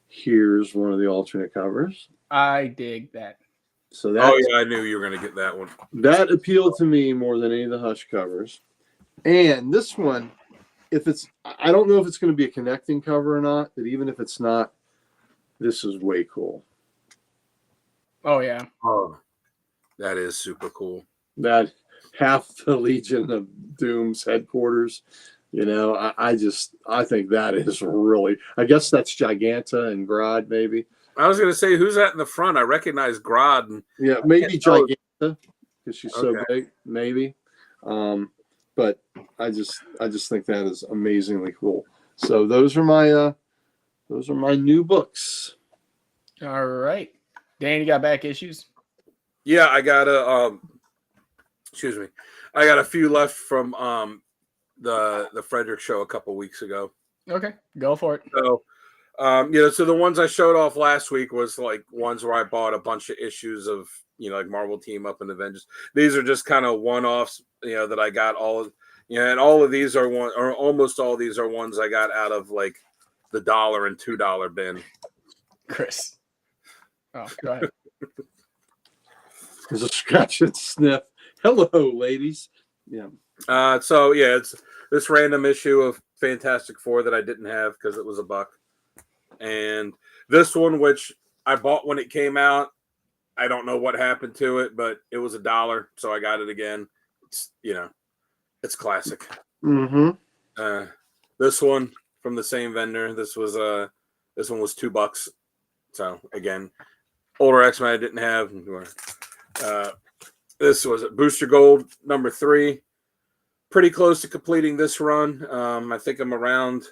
here's one of the alternate covers. I dig that. So that, I knew you were going to get that one. That appealed to me more than any of the Hush covers. And this one, I don't know if it's going to be a connecting cover or not, but even if it's not, this is way cool. Oh, yeah. Oh, that is super cool. That half the Legion of Doom's headquarters, I think that is really, I guess that's Giganta and Grodd, maybe. I was going to say, who's that in the front? I recognize Grodd. And yeah, maybe Giganta, because she's so big, maybe. But I just think that is amazingly cool. So those are my new books. All right. Dan, you got back issues? Yeah, I got I got a few left from the Frederick show a couple weeks ago. Okay, go for it. So, so the ones I showed off last week was like ones where I bought a bunch of issues of, like Marvel Team Up and Avengers. These are just kind of one-offs, that I got and all of these are or almost all these are ones I got out of like the $1 and $2 bin. Chris. Oh, go ahead. There's a scratch and sniff Hello, ladies. Yeah. So yeah, it's this random issue of Fantastic Four that I didn't have because it was $1, and this one which I bought when it came out. I don't know what happened to it, but it was $1, so I got it again. It's it's classic. Mm-hmm. This one from the same vendor. This one was $2. So again, older X-Men I didn't have. This was Booster Gold number 3. Pretty close to completing this run. I think I'm around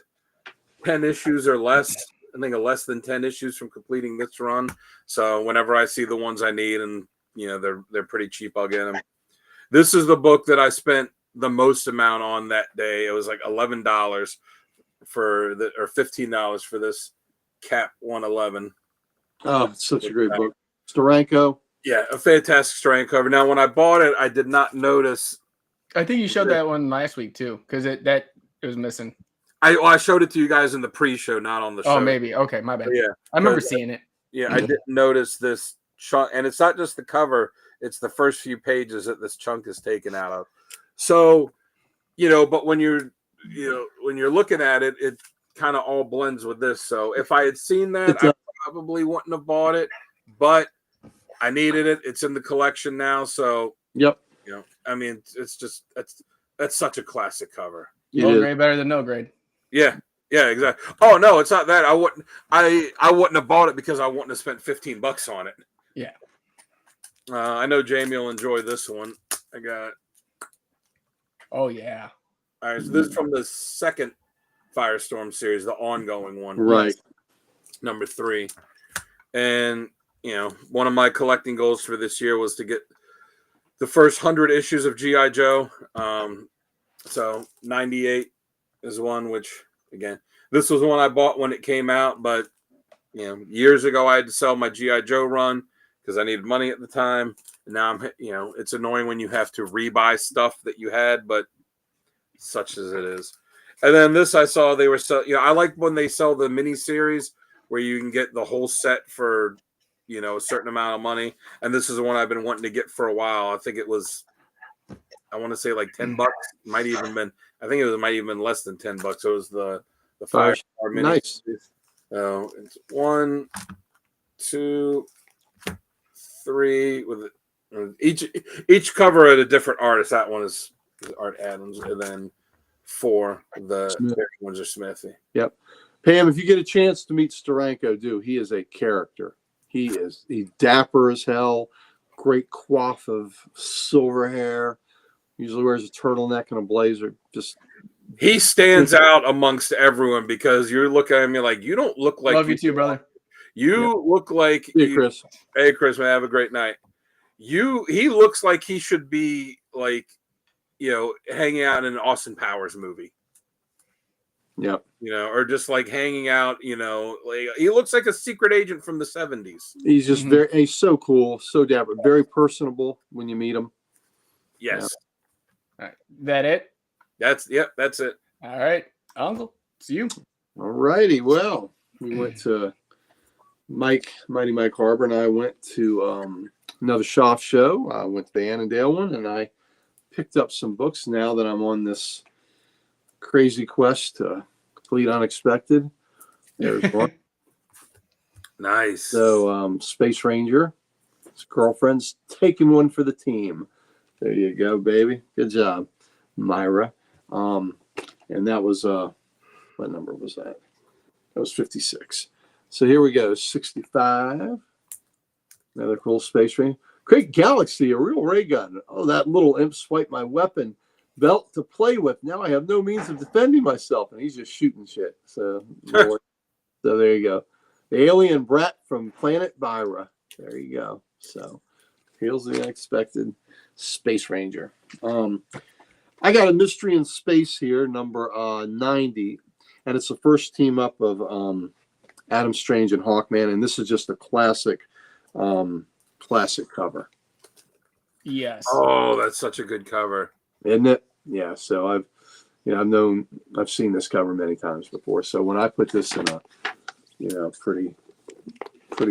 10 issues or less. I think less than 10 issues from completing this run. So whenever I see the ones I need and they're pretty cheap, I'll get them. This is the book that I spent the most amount on that day. It was like $11 or $15 for this Cap 111. Oh, it's such a great book. Steranko. Yeah, a fantastic strand cover. Now, when I bought it, I did not notice. I think you showed that one last week too, because it was missing. I showed it to you guys in the pre-show, not on the show. Oh, maybe. Okay, my bad. But yeah, I remember seeing it. Yeah, I didn't notice this chunk, and it's not just the cover; it's the first few pages that this chunk is taken out of. So, but when you're looking at it, it kind of all blends with this. So, if I had seen that, I probably wouldn't have bought it, but I needed it. It's in the collection now, so yep. I mean, it's just that's such a classic cover. Low grade better than no grade. Yeah, exactly. Oh no, it's not that. I wouldn't have bought it because I wouldn't have spent $15 on it. Yeah. I know Jamie will enjoy this one. I got. Oh yeah. All right, so this is from the second Firestorm series, the ongoing one. Right. Number 3, and one of my collecting goals for this year was to get the first 100 issues of G.I. Joe. So 98 is one, which again, this was one I bought when it came out, but years ago I had to sell my G.I. Joe run because I needed money at the time. And now it's annoying when you have to rebuy stuff that you had, but such as it is. And then this I saw they were I like when they sell the mini series where you can get the whole set for a certain amount of money. And this is the one I've been wanting to get for a while. I think it was, I want to say like $10. Might even been, I think it might even been less than $10. It was the Firestar mini. Nice. So it's 1, 2, 3 with each cover at a different artist. That one is Art Adams, and then 4 the ones are Smithy. Yep. Pam, if you get a chance to meet Steranko, he is a character. He's dapper as hell, great coif of silver hair. Usually wears a turtleneck and a blazer. He stands out amongst everyone because you're looking at me like you don't look like. Love you too, brother. You look like. Hey, Chris. Hey, Chris, man, have a great night. He looks like he should be like, hanging out in an Austin Powers movie. Yep. Or just like hanging out, like he looks like a secret agent from the 70s. He's just he's so cool, so dapper, very personable when you meet him. Yes. All right. That it? That's it. All right. Uncle, it's you. All righty. Well, we went to Mighty Mike Harbor, and I went to another Schaff show. I went to the Annandale one, and I picked up some books now that I'm on this crazy quest to complete Unexpected. There's one. Nice. So Space Ranger, his girlfriend's taking one for the team. There you go, baby. Good job, Myra. And that was what number was that? That was 56. So here we go, 65. Another cool Space Ranger. Great Galaxy, a real ray gun. Oh, that little imp swiped my weapon belt to play with. Now I have no means of defending myself, and he's just shooting shit. So there you go. The alien brat from planet Byra. There you go. So here's the Unexpected Space Ranger. I got a Mystery in Space here, number 90, and it's the first team up of Adam Strange and Hawkman, and this is just a classic cover. Yes. Oh, that's such a good cover. Isn't it? Yeah. So I've seen this cover many times before. So when I put this in a pretty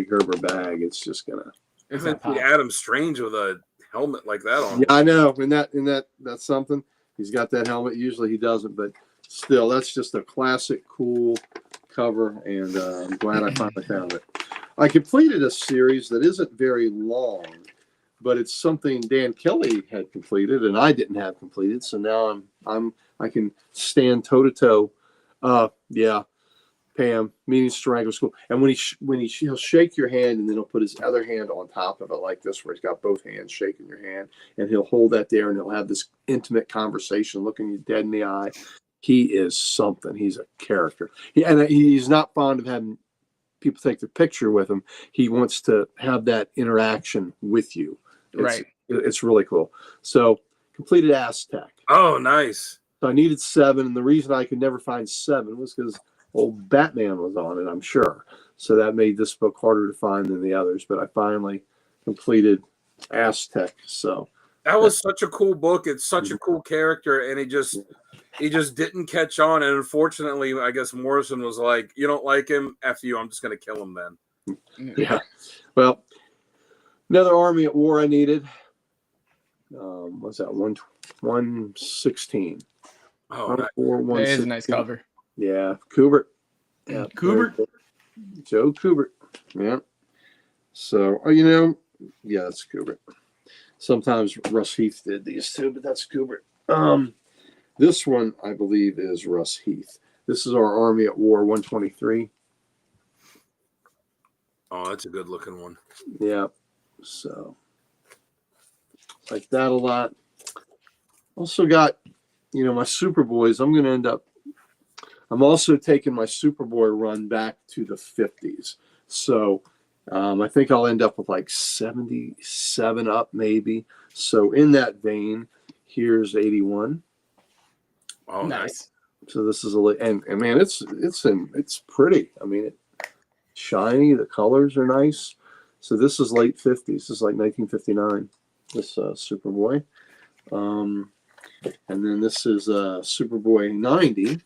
Gerber bag, it's just gonna. Isn't it Adam Strange with a helmet like that on. Yeah, I know. And that's something. He's got that helmet. Usually he doesn't, but still, that's just a classic, cool cover. And I'm glad I finally found it. I completed a series that isn't very long, but it's something Dan Kelly had completed and I didn't have completed. So now I can stand toe to toe. Yeah. Pam, meaning strangle school. And he'll shake your hand and then he'll put his other hand on top of it like this, where he's got both hands shaking your hand, and he'll hold that there and he'll have this intimate conversation, looking you dead in the eye. He is something. He's a character. He's not fond of having people take their picture with him. He wants to have that interaction with you. It's really cool. So completed Aztec. Oh, nice. So I needed 7, and the reason I could never find 7 was because old Batman was on it, I'm sure. So that made this book harder to find than the others. But I finally completed Aztec. So that was such a cool book. It's such a cool character, and he just didn't catch on. And unfortunately, I guess Morrison was like, "You don't like him? F you. I'm just going to kill him then." Yeah. Well, another Army at War I needed. What's that? 116. Oh, nice. It is a nice cover. Yeah, Kubert. Yeah, Kubert. Joe Kubert. Yeah. So, yeah, that's Kubert. Sometimes Russ Heath did these too, but that's Kubert. This one, I believe, is Russ Heath. This is our Army at War 123. Oh, that's a good looking one. Yeah. So, like that a lot. Also got, my Superboys. I'm also taking my Superboy run back to the 50s. So I think I'll end up with like 77 up maybe. So in that vein, here's 81. Oh, nice. So this is and man, it's pretty. I mean, it's shiny. The colors are nice. So this is late 50s. This is like 1959. This Superboy. And then this is Superboy 90.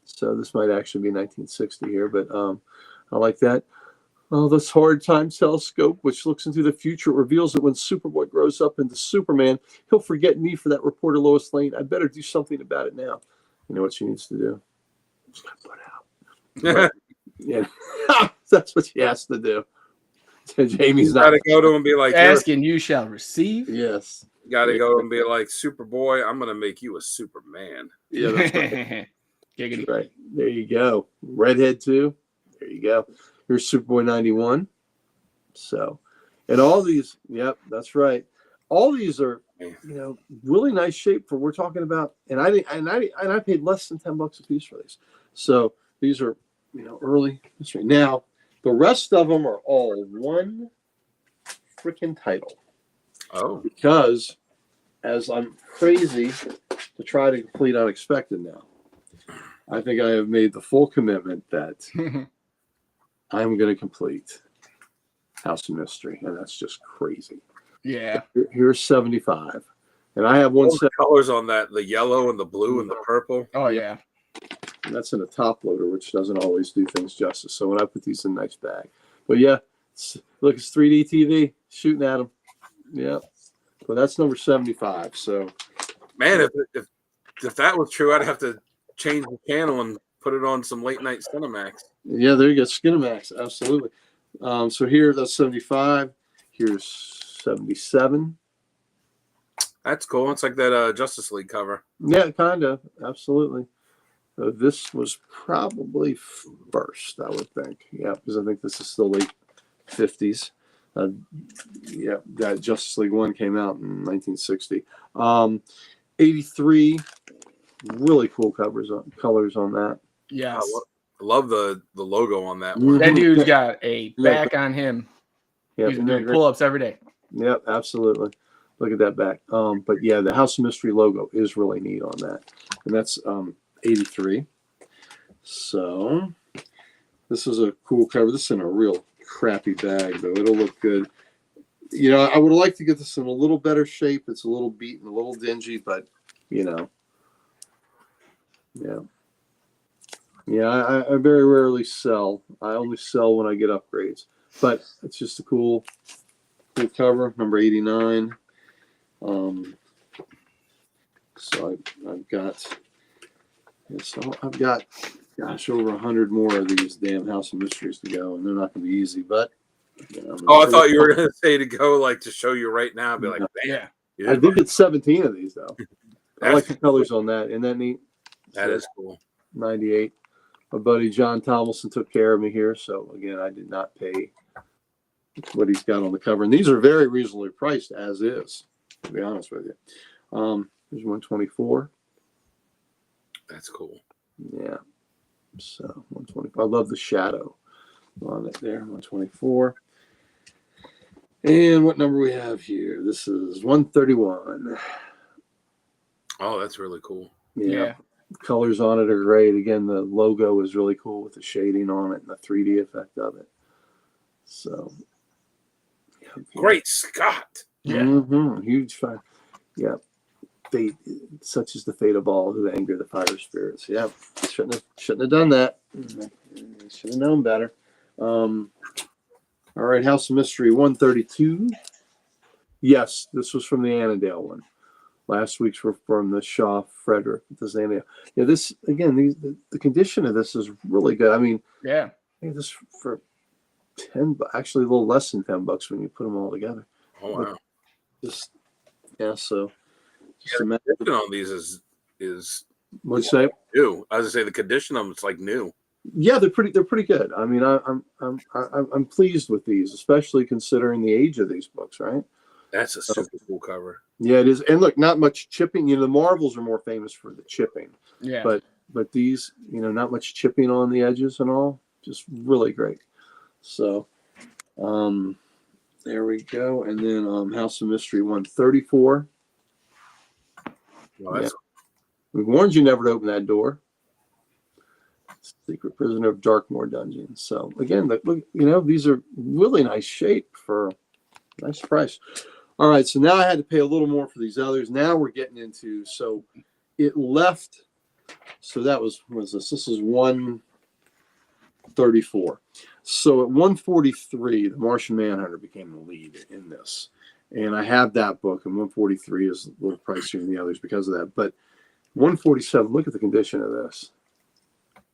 So this might actually be 1960 here, but I like that. Oh, this Hard Time Telescope, which looks into the future, reveals that when Superboy grows up into Superman, he'll forget me for that reporter Lois Lane. I better do something about it now. You know what she needs to do? She's got to put out. But, yeah, that's what she has to do. Jamie's not. Got to go to him and be like, asking you shall receive. Yes. Got to go and be like, Superboy, I'm going to make you a Superman. Yeah, that's right. Right. There you go. Redhead too. There you go. Here's Superboy 91. So, and all these, yep, that's right. All these are, really nice shape for we're talking about. And I paid less than $10 a piece for these. So these are, early history. Now, the rest of them are all one freaking title. Oh. Because as I'm crazy to try to complete Unexpected now, I think I have made the full commitment that I'm going to complete House of Mystery, and that's just crazy. Yeah. Here's 75, and I have one set colors on that: the yellow and the blue and the purple. Oh yeah. And that's in a top loader, which doesn't always do things justice. So when I put these in a nice bag, but yeah, look, it's 3D TV shooting at them. Yeah, but that's number 75. So, man, if that was true, I'd have to change the channel and put it on some late night Cinemax. Yeah, there you go, Skinemax, absolutely. So here, that's 75. Here's 77. That's cool. It's like that Justice League cover. Yeah, kind of, absolutely. This was probably first, I would think. Yeah, because I think this is still late 50s. Yeah, that Justice League 1 came out in 1960. 83, really cool colors on that. Yes. I love the logo on that one. That dude's got a back on him. Yeah, He's doing pull-ups every day. Yep, absolutely. Look at that back. But yeah, the House of Mystery logo is really neat on that. And that's 83. So this is a cool cover. This is in a real crappy bag, though. It'll look good. I would like to get this in a little better shape. It's a little beaten, a little dingy, but yeah. Yeah, I very rarely sell. I only sell when I get upgrades. But it's just a cool full cover, number 89. So I've got, gosh, over 100 more of these damn House of Mysteries to go, and they're not going to be easy. But I thought you were going to say to go like to show you right now. Be like, Yeah. yeah. I did get 17 of these though. I like the colors on that. Isn't that neat? That is cool. 98. My buddy John Tomlinson took care of me here, so again, I did not pay what he's got on the cover, and these are very reasonably priced as is. To be honest with you, there's 124. That's cool. Yeah. So 124. I love the shadow on it there. 124. And what number we have here? This is 131. Oh, that's really cool. Yeah. Colors on it are great. Again, the logo is really cool with the shading on it and the 3D effect of it. So great Scott. Yeah. Huge fan. Yeah. Fate, such is the fate of all who anger the fire spirits. Yeah. Shouldn't have done that. Should have known better. All right, House of Mystery 132. Yes, this was from the Annandale one. Last week's were from the Shaw Frederick. Yeah, this again. The condition of this is really good. I mean, yeah, I think this for $10, actually a little less than $10 when you put them all together. Oh wow! Just so. The condition on these is what'd you say? New. I was gonna say the condition of them, it's like new. Yeah, they're pretty good. I mean, I'm pleased with these, especially considering the age of these books, right? That's a super cool cover. Yeah, it is. And look, not much chipping. The Marvels are more famous for the chipping. Yeah. But these, not much chipping on the edges and all. Just really great. So, there we go. And then House of Mystery 134. Well, yeah. We warned you never to open that door. Secret Prisoner of Darkmoor Dungeon. So again, look, these are really nice shape for a nice price. All right, so now I had to pay a little more for these others. Now we're getting into, so it left, so that was this? This is 134. So at 143, the Martian Manhunter became the lead in this. And I have that book, and 143 is a little pricier than the others because of that. But 147, look at the condition of this.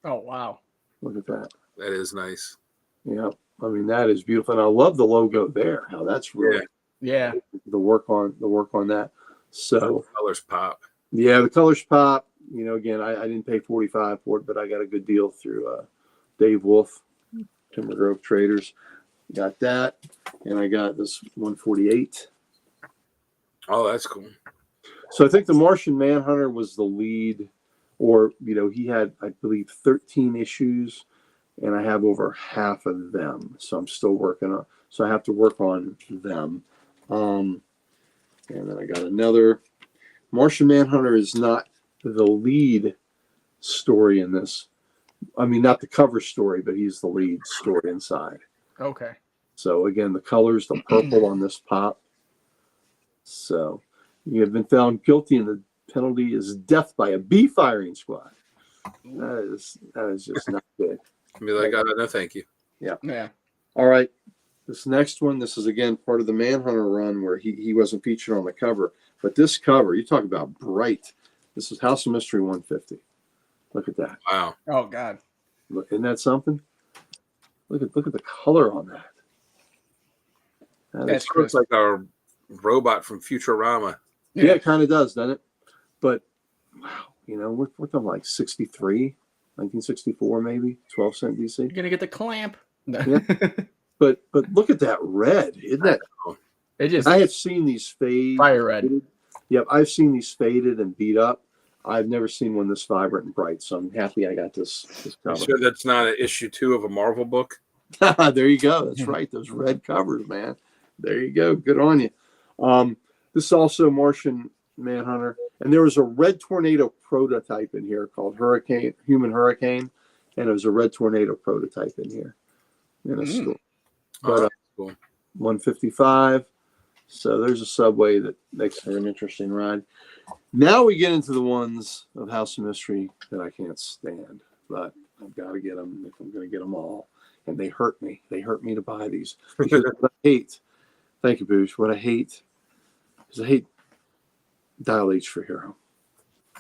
Oh, wow. Look at that. That is nice. Yeah, I mean, that is beautiful. And I love the logo there, how that's really the work on that. So the colors pop. Yeah, the colors pop. Again, I didn't pay $45 for it, but I got a good deal through Dave Wolf, Timber Grove Traders. Got that, and I got this 148. Oh, that's cool. So I think the Martian Manhunter was the lead, or he had, I believe, 13 issues, and I have over half of them. So I'm still working on. So I have to work on them. And then I got another. Martian Manhunter is not the lead story in this. I mean, not the cover story, but he's the lead story inside. Okay. So again, the colors, the purple on this pop. So you have been found guilty, and the penalty is death by a bee firing squad. That is just not good. Be like, no, thank you. Yeah. Yeah. All right. This next one, this is again part of the Manhunter run where he wasn't featured on the cover. But this cover, you talk about bright. This is House of Mystery 150. Look at that. Wow. Oh God. Look, isn't that something? Look at the color on that. It looks like a robot from Futurama. Yeah, it kind of does, doesn't it? But wow, we're talking like 63, 1964 maybe, 12-cent DC. You're gonna get the clamp. Yeah. But look at that red. Isn't that? I have seen these fade. Fire red. Yep, I've seen these faded and beat up. I've never seen one this vibrant and bright, so I'm happy I got this cover. You sure that's not an issue 2 of a Marvel book? There you go. That's right. Those red covers, man. There you go. Good on you. This is also Martian Manhunter, and there was a Red Tornado prototype in here called Human Hurricane, and it was a Red Tornado prototype in here in a store. But cool. 155. So there's a subway that makes for an interesting ride. Now we get into the ones of House of Mystery that I can't stand, but I've got to get them if I'm going to get them all. And they hurt me. They hurt me to buy these. Because what I hate Thank you, Boosh. What I hate is I hate Dial H for Hero.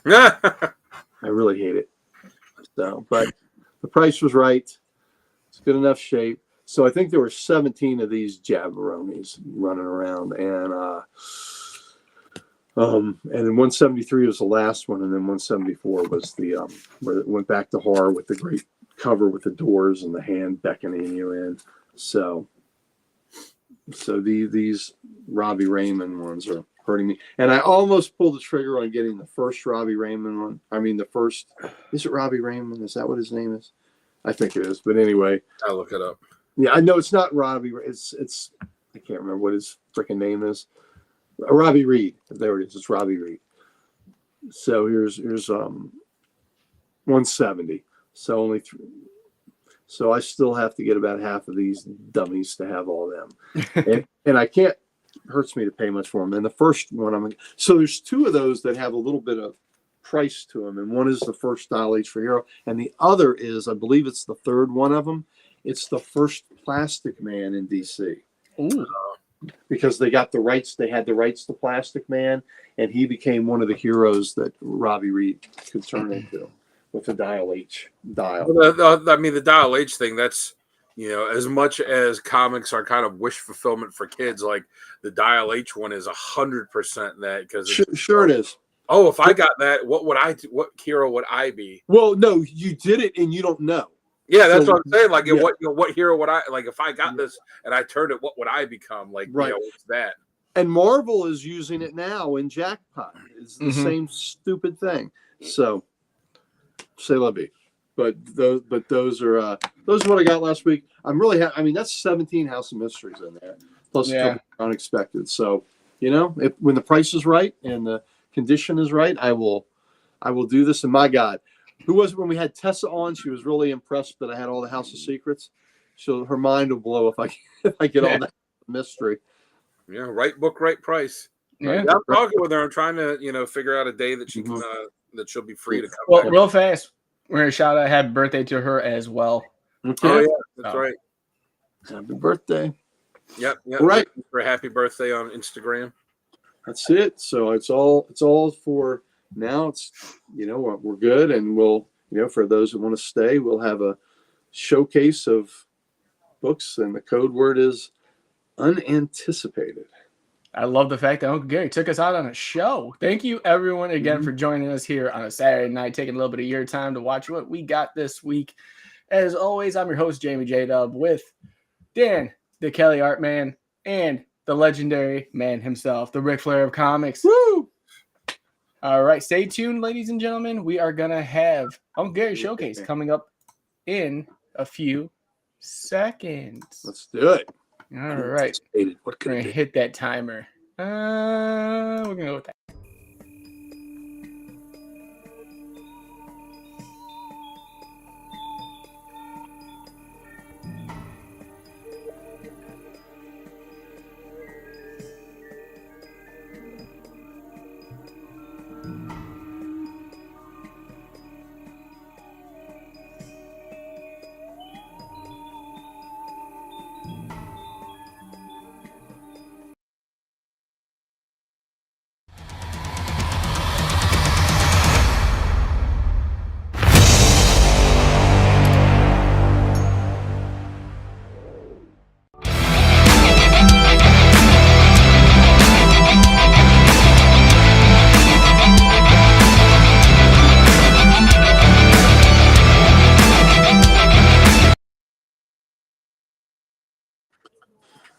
I really hate it. So, but the price was right. It's good enough shape. So I think there were 17 of these jabronis running around, and then 173 was the last one, and then 174 was the where it went back to horror with the great cover with the doors and the hand beckoning you in. So these Robbie Raymond ones are hurting me, and I almost pulled the trigger on getting the first Robbie Raymond one. I mean, the first, is it Robbie Raymond? Is that what his name is? I think it is, but anyway, I'll look it up. Yeah, I know it's not Robbie. It's I can't remember what his freaking name is. Robbie Reed. There it is. It's Robbie Reed. So here's 170. So only three. So I still have to get about half of these dummies to have all of them, and I can't. Hurts me to pay much for them. And the first one so there's two of those that have a little bit of price to them, and one is the first Dial H for Hero, and the other is, I believe it's the third one of them. It's the first Plastic Man in DC. Ooh. Because they got the rights, they had the rights to Plastic Man, and he became one of the heroes that Robbie Reed could turn into with the Dial H dial. Well, I mean, the Dial H thing, that's, as much as comics are kind of wish fulfillment for kids, like the Dial H one is 100% that, because sure it is. Oh, if I got that, what hero would I be? Well, no, you did it and you don't know. Yeah, that's what I'm saying. Like, what hero would I, like, if I got this and I turned it, what would I become? Like, right. What's that? And Marvel is using it now in Jackpot. It's the same stupid thing. So, say la vie. But those are what I got last week. I'm really happy. I mean, that's 17 House of Mysteries in there, plus a couple unexpected. So, when the price is right and the condition is right, I will do this. And my God, who was it when we had Tessa on? She was really impressed that I had all the House of Secrets. So her mind will blow if I get all that mystery. Yeah, right book, right price. Yeah, I'm talking with her. I'm trying to figure out a day that she can that she'll be free to come. Well, back. real fast, we're gonna shout out happy birthday to her as well. Okay. Oh yeah, that's right. Happy birthday. Yep. Right. For a happy birthday on Instagram. That's it. So it's all for now. It's we're good, and we'll for those who want to stay, we'll have a showcase of books, and the code word is unanticipated. I love the fact that Uncle Gary took us out on a show. Thank you, everyone, again for joining us here on a Saturday night, taking a little bit of your time to watch what we got this week. As always, I'm your host, Jamie J. Dub, with Dan, the Kelly Art Man, and the legendary man himself, the Ric Flair of comics. Woo! All right, stay tuned, ladies and gentlemen. We are going to have Uncle Gary Showcase coming up in a few seconds. Let's do it. All right. What We're going to hit that timer. We're going to go with that.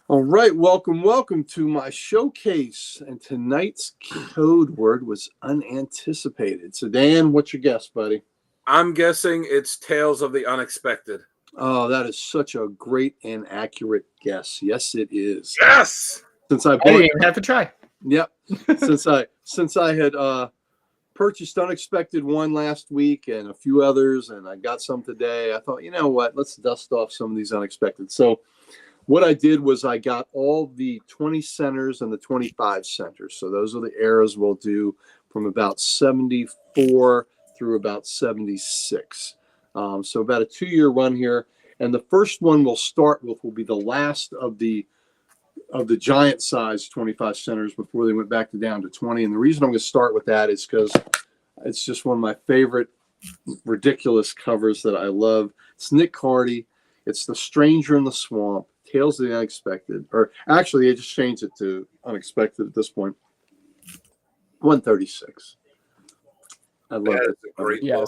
All right, welcome to my showcase. And tonight's code word was unanticipated. So, Dan, what's your guess, buddy? I'm guessing it's Tales of the Unexpected. Oh, that is such a great and accurate guess. Yes, it is. Yes. Since I didn't even have to try. Yep. since I had purchased Unexpected one last week and a few others, and I got some today, I thought, you know what? Let's dust off some of these Unexpected. So what I did was I got all the 20 centers and the 25 centers. So those are the eras we'll do from about 74 through about 76. So about a 2-year run here. And the first one we'll start with will be the last of the of the giant size 25 centers before they went back to down to 20. And the reason I'm going to start with that is because it's just one of my favorite ridiculous covers that I love. It's Nick Cardy. It's The Stranger in the Swamp, Tales of the Unexpected, or actually they just changed it to Unexpected at this point. 136. I love it. That's a great logo.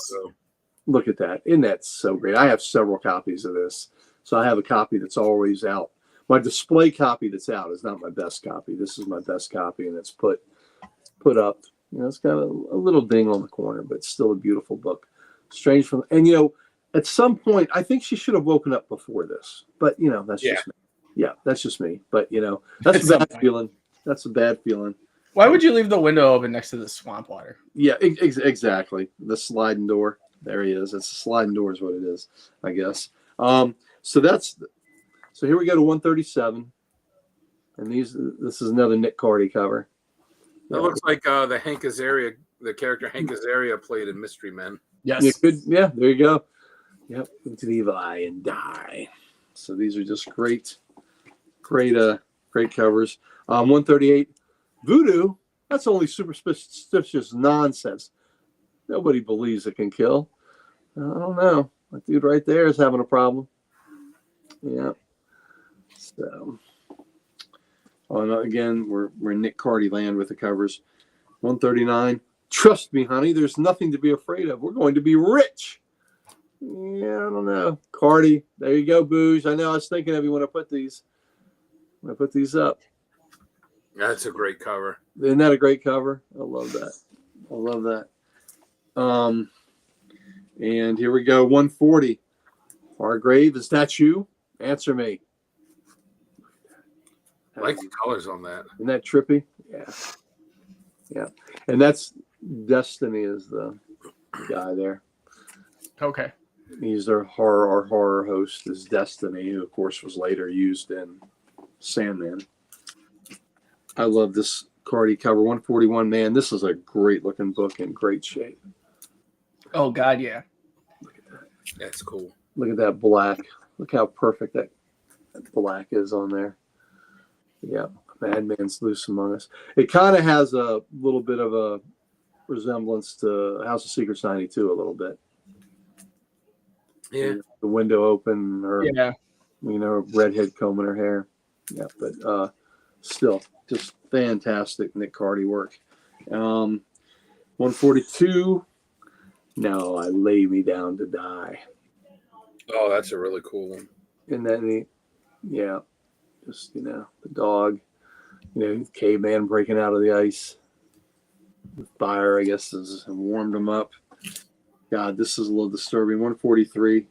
Look at that. Isn't that so great? I have several copies of this. So I have a copy that's always out. My display copy that's out is not my best copy. This is my best copy, and it's put up. You know, it's got a little ding on the corner, but it's still a beautiful book. Strange from, and you know, at some point, I think she should have woken up before this. But you know, that's just me. Yeah, that's just me. But you know, that's a bad feeling. That's a bad feeling. Why would you leave the window open next to the swamp water? Yeah, exactly. The sliding door. There he is. It's a sliding door is what it is, I guess. So here we go to 137. And this is another Nick Cardy cover. That looks like the Hank Azaria, the character Hank Azaria played in Mystery Men. Yes. Yeah, there you go. Yep. Into the evil eye and die. So these are just great covers. 138. Voodoo. That's only superstitious nonsense. Nobody believes it can kill. I don't know. That dude right there is having a problem. Yeah. So, again, we're in Nick Cardy land with the covers. 139. Trust me, honey, there's nothing to be afraid of. We're going to be rich. Yeah, I don't know. Cardy, there you go, Booge. I know I was thinking of you when I put these up. That's a great cover. Isn't that a great cover? I love that. And here we go, 140. Hargrave, is that you? Answer me. I like the colors on that. Isn't that trippy? Yeah. And that's Destiny is the guy there. Okay. He's our horror host is Destiny, who of course was later used in Sandman. I love this Cardy cover, 141. Man, this is a great looking book in great shape. Oh God, yeah. Look at that. That's cool. Look at that black. Look how perfect that black is on there. Yeah, Madman's Loose Among Us. It kind of has a little bit of a resemblance to House of Secrets 92 a little bit. Yeah. The window open, or redhead combing her hair. Yeah, but still, just fantastic Nick Cardy work. 142. Now I lay me down to die. Oh, that's a really cool one. And then just the dog, caveman breaking out of the ice. The fire, I guess, has warmed him up. God, this is a little disturbing. 143.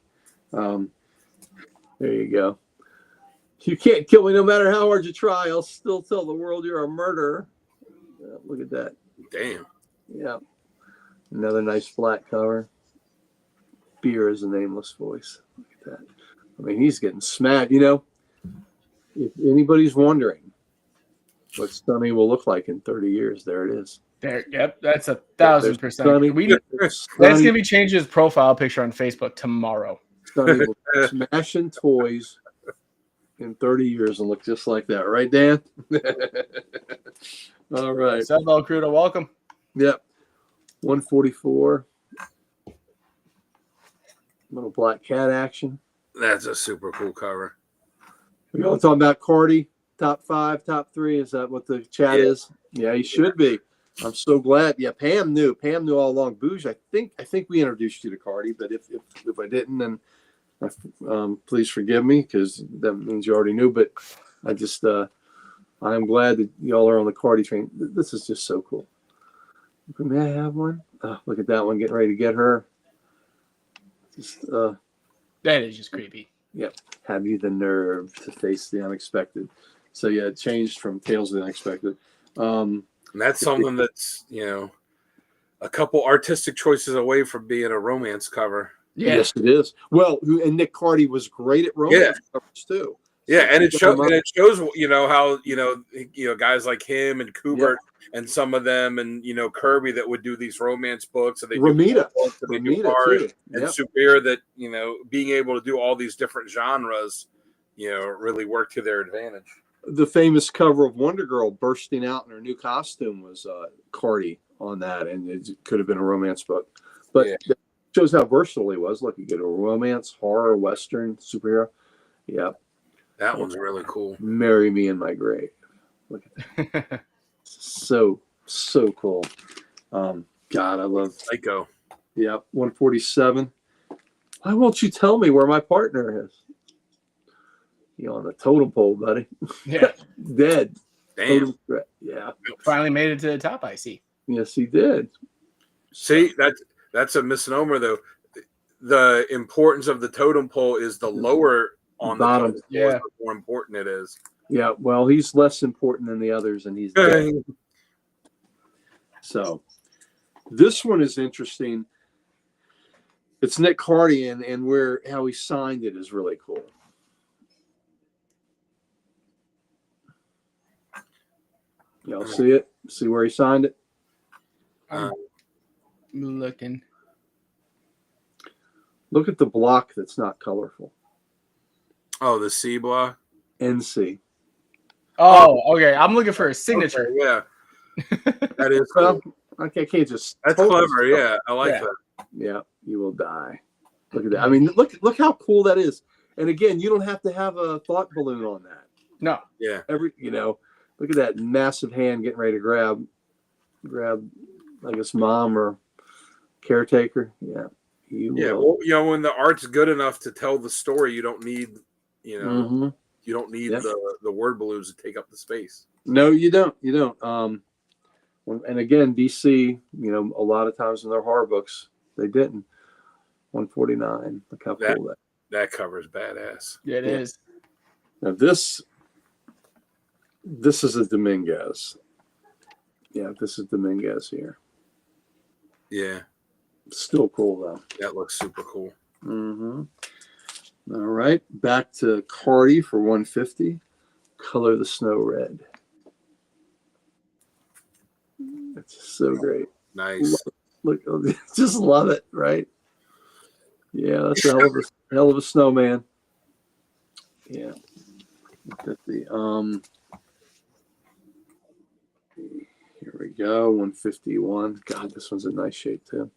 There you go. You can't kill me no matter how hard you try. I'll still tell the world you're a murderer. Yeah, look at that. Damn. Yeah. Another nice flat cover. Beer is a nameless voice. Look at that. I mean, he's getting smacked. If anybody's wondering what Sonny will look like in 30 years, there it is. There, yep, that's 1,000%. That's gonna be changing his profile picture on Facebook tomorrow. Sonny will be smashing toys in 30 years and look just like that, right, Dan? All right. What's up, El Crudo? Welcome. Yep. 144. Little black cat action. That's a super cool cover. We're all talking about Cardy, top 5, top 3. Is that what the chat is? Yeah, he should be. I'm so glad. Yeah, Pam knew all along. Booge, I think we introduced you to Cardy, but if I didn't, then please forgive me, because that means you already knew. But I just I'm glad that y'all are on the Cardy train. This is just so cool. May I have one? Oh, look at that one, getting ready to get her. Just that is just creepy. Yep. Have you the nerve to face the unexpected? So yeah, it changed from Tales of the Unexpected. And that's something that's, a couple artistic choices away from being a romance cover. Yeah. Yes, it is. Well, and Nick Cardy was great at romance covers too. Yeah, and it shows how guys like him and Kubert and some of them and Kirby that would do these romance books, and they Romita too. And Super that being able to do all these different genres really work to their advantage. the famous cover of Wonder Girl bursting out in her new costume was Cardi on that, and it could have been a romance book. But that shows how versatile he was. Look, you get a romance, horror, western, superhero. Yeah. That one's really cool. Marry Me in My Grave. Look at that. So cool. God, I love Psycho. Yeah, 147. Why won't you tell me where my partner is? You on the totem pole, buddy. Yeah. Dead. Damn. Yeah. Finally made it to the top, I see. Yes, he did. See, that's a misnomer, though. The importance of the totem pole is the lower on the Bottom. totem pole, the more important it is. Yeah, well, he's less important than the others, and he's dead. So this one is interesting. It's Nick Cardy, and where how he signed it is really cool. Y'all see it? See where he signed it? I'm looking. Look at the block that's not colorful. Oh, the C block? NC. Oh, okay. I'm looking for a signature. Okay, yeah. That is cool. Okay, I can't just. That's clever. Yeah, I like that. Yeah, you will die. Look at that. I mean, look how cool that is. And again, you don't have to have a thought balloon on that. No. Yeah. Look at that massive hand getting ready to grab, I guess, mom or caretaker. Yeah. Well, when the art's good enough to tell the story, you don't need, you don't need the word balloons to take up the space. No, you don't. You don't. And again, DC, a lot of times in their horror books, they didn't. 149. Look how cool that cover is badass. Yeah, it is. Now this is a Dominguez. Yeah, this is Dominguez here. Yeah. Still cool though. That looks super cool. All right, back to Cardi for 150. Color the Snow Red. It's so great. Nice. Look, just love it, right? Yeah, that's a hell of a snowman. Yeah. Look at the here we go. 151. God, this one's in nice shape too.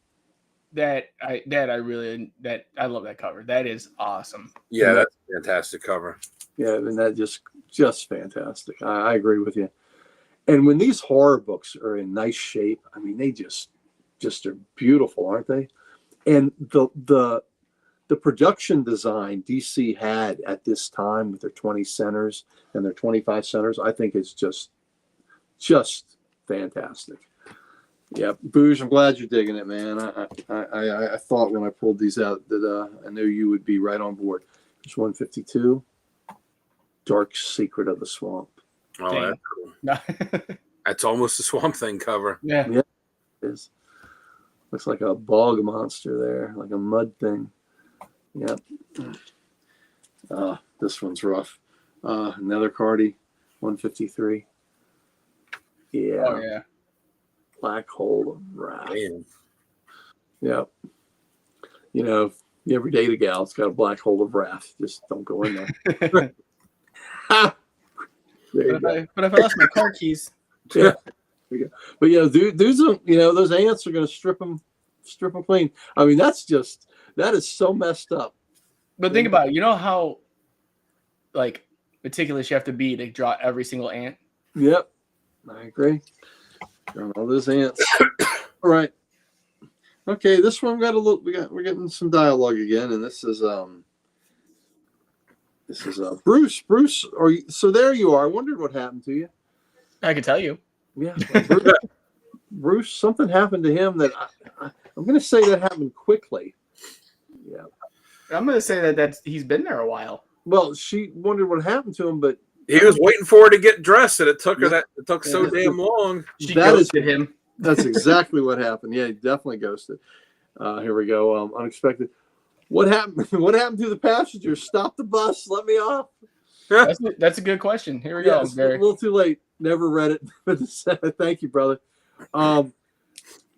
I love that cover. That is awesome. Yeah, that's a fantastic cover. Yeah, and that just fantastic. I agree with you. And when these horror books are in nice shape, I mean, they just are beautiful, aren't they? And the production design DC had at this time with their 20 centers and their 25 centers, I think it's just fantastic. Yeah, Booge, I'm glad you're digging it, man. I thought when I pulled these out that I knew you would be right on board. There's 152. Dark Secret of the Swamp. Oh, that's cool. That's almost a Swamp Thing cover. Yeah. It is. Looks like a bog monster there, like a mud thing. Yep. This one's rough. Another Cardi, 153. Yeah. Oh, yeah. Black Hole of Wrath. Damn. Yep. You ever date a gal, it's got a black hole of wrath. Just don't go in there. But if I lost my car keys. Yeah. But dudes, those ants are going to strip them clean. I mean, that is so messed up. But think about it. You know how meticulous you have to be to draw every single ant? Yep. I agree. Drawing all those ants. All right. Okay, this one we're getting some dialogue again, and this is Bruce. Bruce, so there you are. I wondered what happened to you. I can tell you. Yeah, Bruce, something happened to him that I'm going to say that happened quickly. Yeah, I'm going to say that he's been there a while. Well, she wondered what happened to him, but he was waiting for her to get dressed, and it took so damn long. She ghosted him. That's exactly what happened. Yeah, he definitely ghosted. Here we go. Unexpected. What happened? What happened to the passengers? Stop the bus. Let me off. That's a good question. Here we go. It's a little too late. Never read it. But thank you, brother.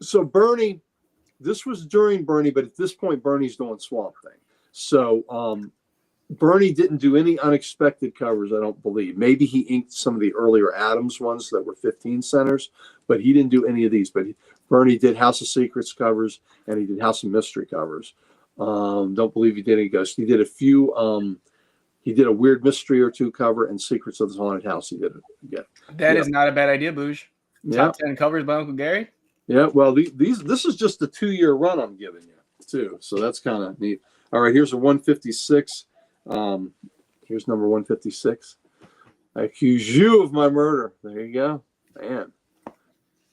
So Bernie, this was during Bernie, but at this point, Bernie's doing Swamp Thing. So Bernie didn't do any unexpected covers, I don't believe. Maybe he inked some of the earlier Adams ones that were 15 centers, but he didn't do any of these. But Bernie did House of Secrets covers, and he did House of Mystery covers. Don't believe he did any ghosts. He did a few. He did a weird mystery or two cover, and Secrets of the Haunted House. He did it. Yeah, That is not a bad idea, Boosh. Top 10 covers by Uncle Gary. Yeah. Well, this is just the 2-year run I'm giving you too, so that's kind of neat. All right, here's a 156. Here's number 156. I accuse you of my murder. There you go, man.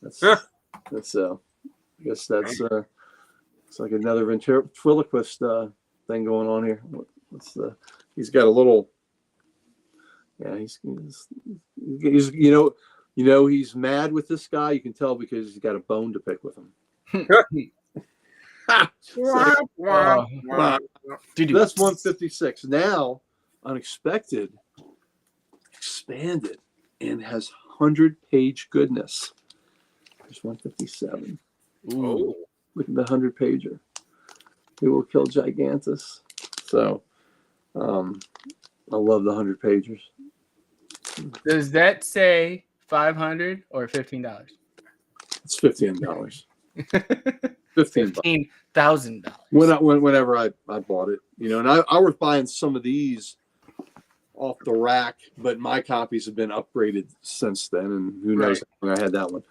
That's I guess that's it's like another ventriloquist thing going on here. What's the? He's got a little. Yeah, he's he's mad with this guy. You can tell because he's got a bone to pick with him. That's 156. Now, Unexpected expanded and has 100-page goodness. There's 157. Ooh. Look at the 100-pager. Who will kill Gigantus? So, I love the 100-pagers. Does that say $500 or $15? It's $15. $15,000. Whenever I bought it, and I was buying some of these off the rack, but my copies have been upgraded since then, and who knows how long I had that one.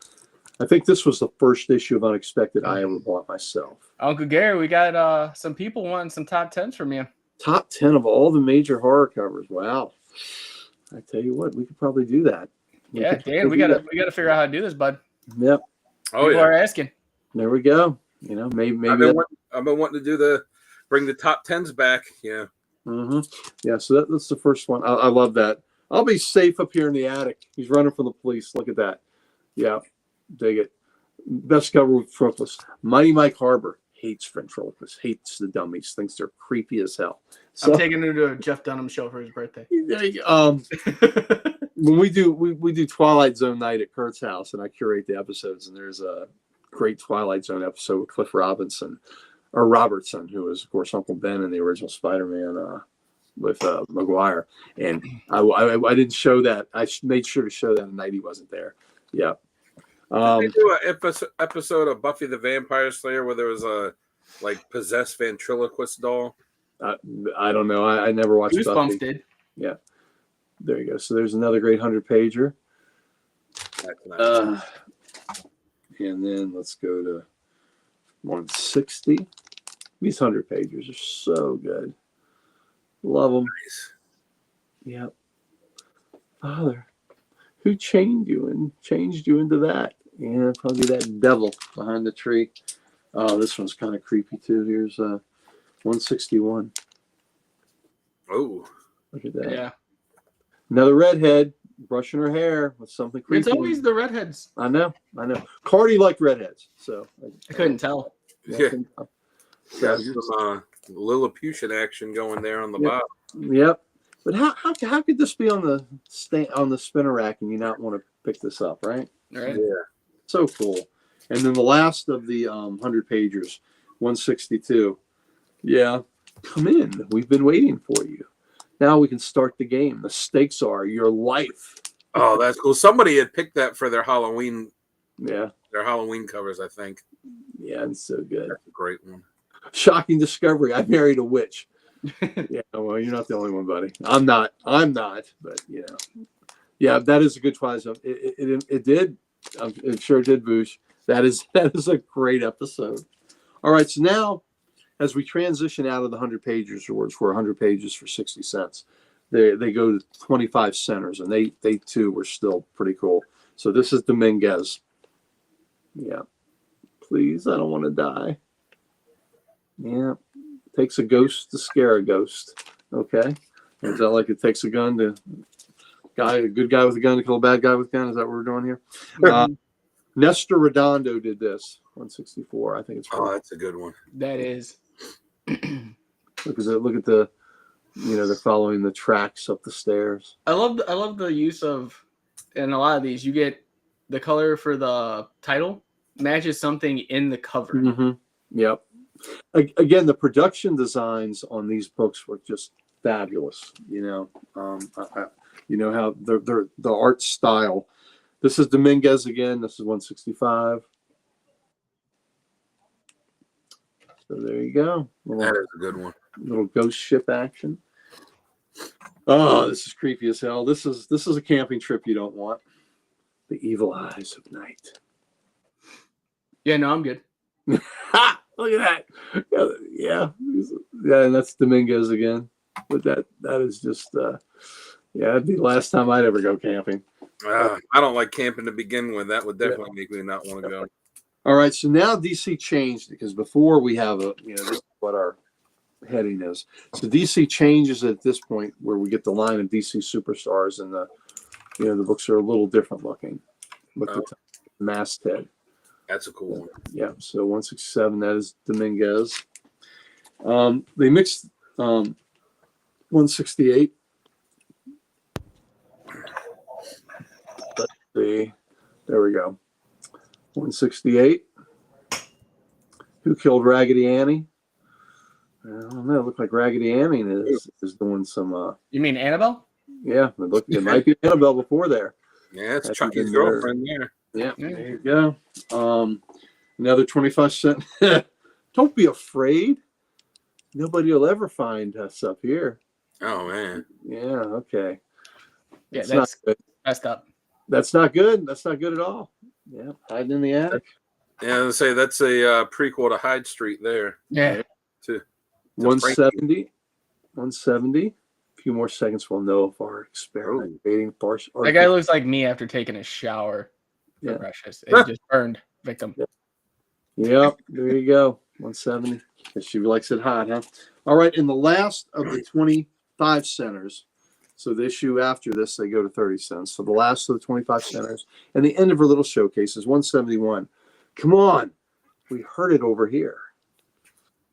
I think this was the first issue of Unexpected I ever bought myself. Uncle Gary, we got some people wanting some top 10s from you. Top 10 of all the major horror covers. Wow. I tell you what, we could probably do that. Yeah, Dan, we gotta figure out how to do this, bud. Yep. Oh, people are asking. There we go. Maybe I've been wanting to do bring the top 10s back. Yeah. Mm-hmm. Yeah. So that's the first one. I love that. I'll be safe up here in the attic. He's running from the police. Look at that. Yeah. Dig it. Best cover with ventriloquists. Mighty Mike Harbor hates ventriloquists, hates the dummies, thinks they're creepy as hell. So, I'm taking him to a Jeff Dunham show for his birthday. When we do Twilight Zone night at Kurt's house, and I curate the episodes, and there's a great Twilight Zone episode with Cliff Robertson, who was of course Uncle Ben in the original Spider-Man with Maguire, and I didn't show that. I made sure to show that the night he wasn't there. Yeah. Did they do an episode of Buffy the Vampire Slayer where there was a possessed ventriloquist doll? I don't know. I never watched Buffy. Did. Yeah. There you go. So there's another great 100-pager. That's nice. And then let's go to 160. These 100-pagers are so good. Love them. Nice. Yep. Father, who changed you into that? Yeah, probably that devil behind the tree. Oh, this one's kind of creepy too. Here's 161. Oh, look at that. Yeah. Another redhead brushing her hair with something creepy. It's always the redheads. I know. Cardi liked redheads, so I couldn't tell. yeah. Got some Lilliputian action going there on the bottom. Yep. But how could this be on the spinner rack and you not want to pick this up, right? Right. Yeah. So cool. And then the last of the 100-pagers, 162. Yeah. Come in. We've been waiting for you. Now we can start the game. The stakes are your life. Oh, that's cool. Somebody had picked that for their Halloween. Yeah. Their Halloween covers, I think. Yeah, it's so good. That's a great one. Shocking discovery. I married a witch. Yeah, well, you're not the only one, buddy. I'm not, but yeah, that is a good Twilight Zone. It did. It sure did, Boosh. That is a great episode. All right, so now as we transition out of the 100-pagers, or for 100 pages for 60 cents, they go to 25 centers, and they too were still pretty cool. So this is Dominguez. Yeah, please, I don't want to die. Yeah. Takes a ghost to scare a ghost. Okay. Is that like it takes a gun to a good guy with a gun to kill a bad guy with a gun? Is that what we're doing here? Nestor Redondo did this. 164. I think it's. Oh, that's a good one. That is. Look at the, they're following the tracks up the stairs. I love the use of, in a lot of these, you get the color for the title matches something in the cover. Mm-hmm. Yep. Again, the production designs on these books were just fabulous. You know, you know how the art style. This is Dominguez again. This is 165. So there you go. That is a good one. Little ghost ship action. Oh, this is creepy as hell. This is a camping trip you don't want. The evil eyes of night. Yeah, no, I'm good. Ha! Look at that. Yeah, and that's Dominguez again. But that is just it'd be the last time I'd ever go camping. I don't like camping to begin with. That would definitely make me not want to go. All right, so now DC changed because before we have this is what our heading is. So DC changes at this point where we get the line of DC superstars, and the books are a little different looking. Look at the masthead. That's a cool one. Yeah, so 167, that is Dominguez. They mixed 168. Let's see. There we go. 168. Who killed Raggedy Annie? I don't know. It looked like Raggedy Annie is doing some. You mean Annabelle? Yeah, it might be Annabelle before there. Yeah, it's Chucky's girlfriend there. Yeah, there you go. Another 25 cent. Don't be afraid. Nobody will ever find us up here. Oh man. Yeah. Okay. Yeah, that's not good. Messed up. That's not good. That's not good at all. Yeah, hiding in the attic. Yeah, I was gonna say that's a prequel to Hyde Street there. Yeah. To 170. 170. A few more seconds, we'll know if our experimenting farce. That guy looks like me after taking a shower. Yeah. Precious. It just burned. Victim. Yep. There you go. 170. She likes it hot, huh? All right. In the last of the 25 centers, so the issue after this, they go to 30 cents. So the last of the 25 centers and the end of her little showcase is 171. Come on. We heard it over here.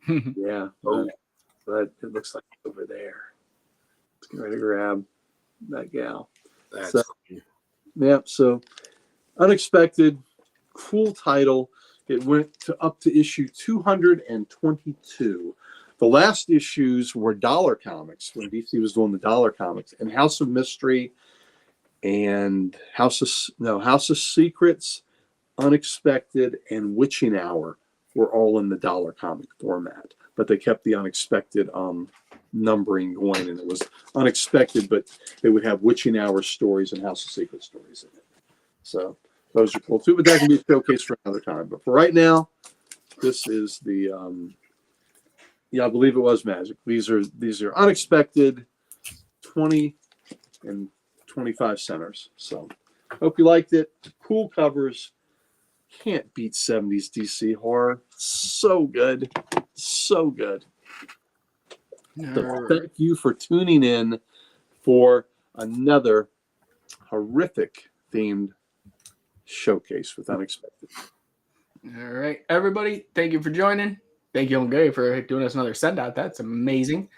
Yeah. But it looks like it's over there. Let's get ready to grab that gal. So unexpected, cool title. It went up to issue 222. The last issues were dollar comics when DC was doing the dollar comics, and House of Mystery and House of Secrets, Unexpected, and Witching Hour were all in the dollar comic format. But they kept the unexpected numbering going, and it was unexpected, but they would have Witching Hour stories and House of Secrets stories in it. So those are cool too, but that can be a showcase for another time. But for right now, this is the I believe it was Magic. These are unexpected 20 and 25 centers. So hope you liked it. Cool covers. Can't beat 70s DC horror. So good. So good. So thank you for tuning in for another horrific themed showcase with Unexpected. All right, everybody. Thank you for joining. Thank you, Uncle Gary, for doing us another send out. That's amazing.